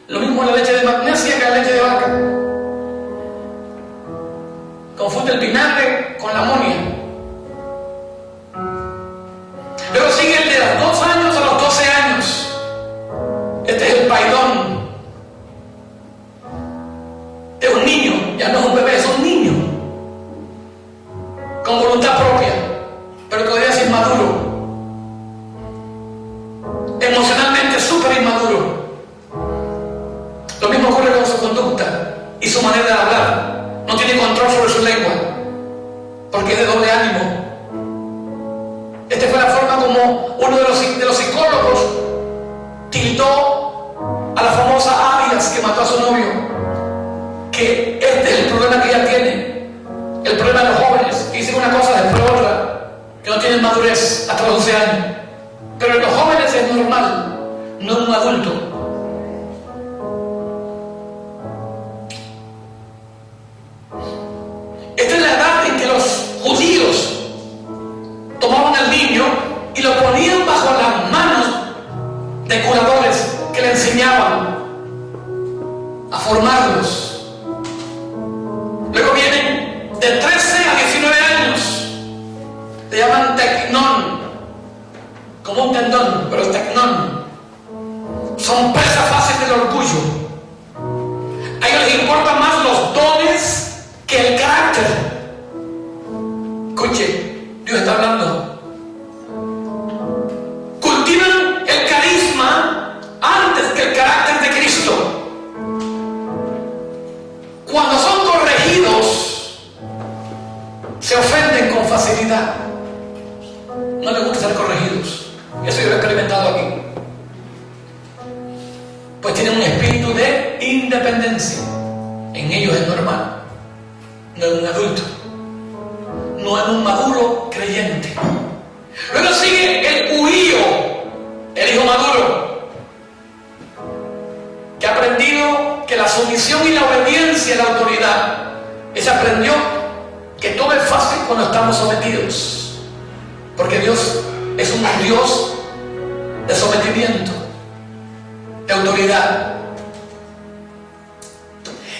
Lo mismo la leche de magnesia que la leche de vaca. Confunde el vinagre con la amonia. Luego sigue el de los 2 años a los 12 años. Este es el paidón. Es un niño, ya no es un bebé, es un niño. Con voluntad propia, pero todavía es inmaduro. Emocionalmente súper inmaduro. Lo mismo ocurre con su conducta y su manera de hablar. No tiene control sobre su lengua, porque es de doble ánimo. Esta fue la forma como uno de los psicólogos tildó a la famosa Arias que mató a su novio, que este es el problema que ella tiene, el problema de los jóvenes, que dicen una cosa después otra, que no tienen madurez hasta los 12 años. Pero en los jóvenes es normal, no en un adulto. Esta es la edad en que los judíos tomaban al niño y lo ponían bajo las manos de curadores que le enseñaban a formarlos. Luego vienen de 13 a 19 años, le llaman tecnón, como un tendón, pero es tecnón. Son presa fácil del orgullo. A ellos les importan más los dones que el carácter. Escuche, Dios está hablando. Cultivan el carisma antes que el carácter de Cristo. Cuando son corregidos, se ofenden con facilidad. No les gusta ser corregidos. Eso yo lo he experimentado aquí. Pues tienen un espíritu de independencia. En ellos es normal. No en un adulto, no en un maduro creyente. Luego sigue el huío, el hijo maduro, que ha aprendido que la sumisión y la obediencia a la autoridad, ese aprendió que todo es fácil cuando estamos sometidos, porque Dios es un Dios de sometimiento, de autoridad.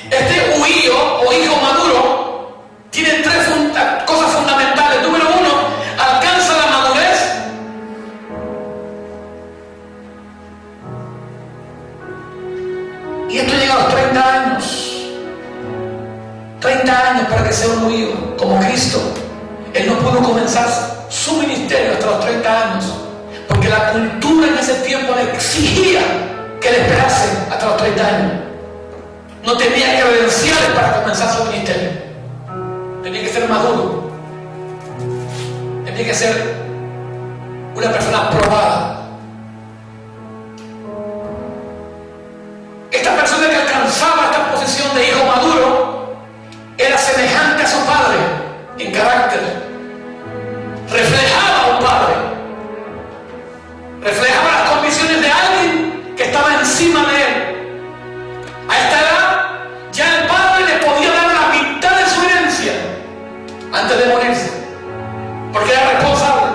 Este huío o hijo maduro tiene 3 cosas fundamentales. Número 1, alcanza la madurez y esto llega a los 30 años. 30 años para que sea un huío como Cristo. Él no pudo comenzar su ministerio hasta los 30 años, porque la cultura en ese tiempo le exigía que le esperase hasta los 30 años. No tenía credenciales para comenzar su ministerio. Tenía que ser maduro. Tenía que ser una persona aprobada. Esta persona que alcanzaba esta posición de hijo maduro era semejante a su padre en carácter. Reflejaba a un padre. Reflejaba las condiciones de alguien que estaba encima de él. A esta edad ya el padre le podía dar la mitad de su herencia antes de morirse, porque era responsable.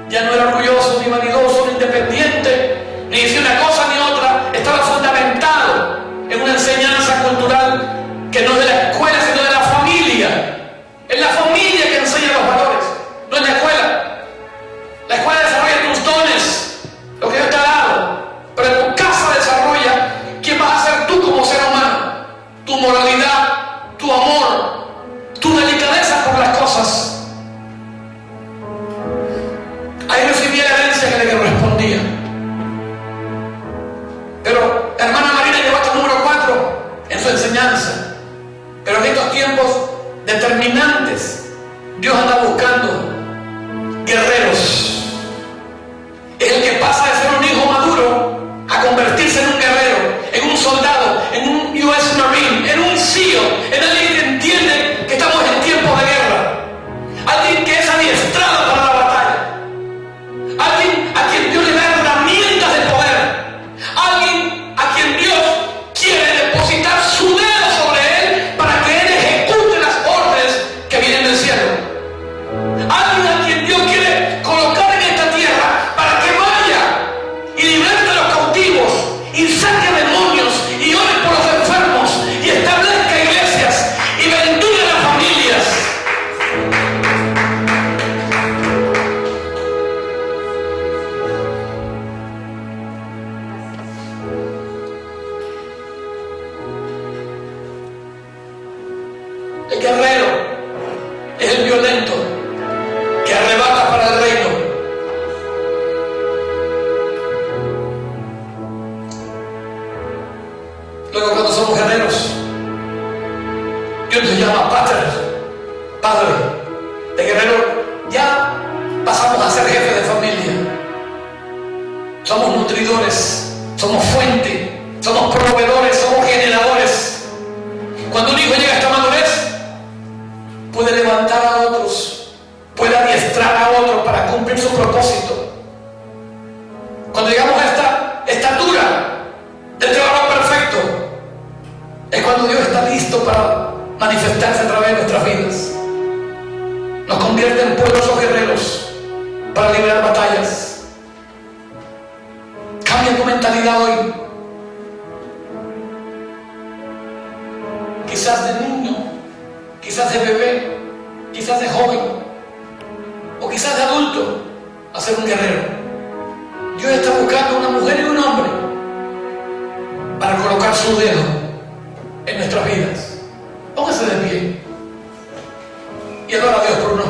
Ya no era orgulloso, ni vanidoso, ni independiente, ni decía una cosa ni otra. Estaba fundamentado en una enseñanza cultural que no es de la escuela, sino de la familia. En la familia Dios anda buscando guerreros. Es el que pasa de ser un hijo maduro a convertirse en un guerrero, en un soldado, en un US Marine, en un SEAL, en alguien que entiende que estamos en tiempos de guerra, alguien que es adiestrado para la batalla, alguien a quien Dios le da herramientas de poder, alguien a quien Dios quiere depositar su dedo sobre él para que él ejecute las órdenes que vienen del cielo, alguien a quien Dios quiere colocar en esta tierra para que vaya y liberte a los cautivos y saque demonios y ore por los enfermos y establezca iglesias y bendiga las familias. El guerrero es el violento que arrebata para el reino. Luego, cuando somos guerreros, Dios nos llama padre. De guerrero ya pasamos a ser jefes de familia. Somos nutridores, somos fuente, somos proveedores, somos generadores. Cuando un hijo llega a esta madurez, puede levantar a otros, puede adiestrar a otros para cumplir su propósito. Cuando llegamos a esta estatura del varón perfecto, es cuando Dios está listo para manifestarse a través de nuestras vidas. Nos convierte en poderosos guerreros para librar batallas. Cambia tu mentalidad hoy. Quizás de niño, quizás de bebé, quizás de joven, o quizás de adulto, a ser un guerrero. Dios está buscando una mujer y un hombre para colocar su dedo en nuestras vidas. Póngase de pie y adora a Dios por unos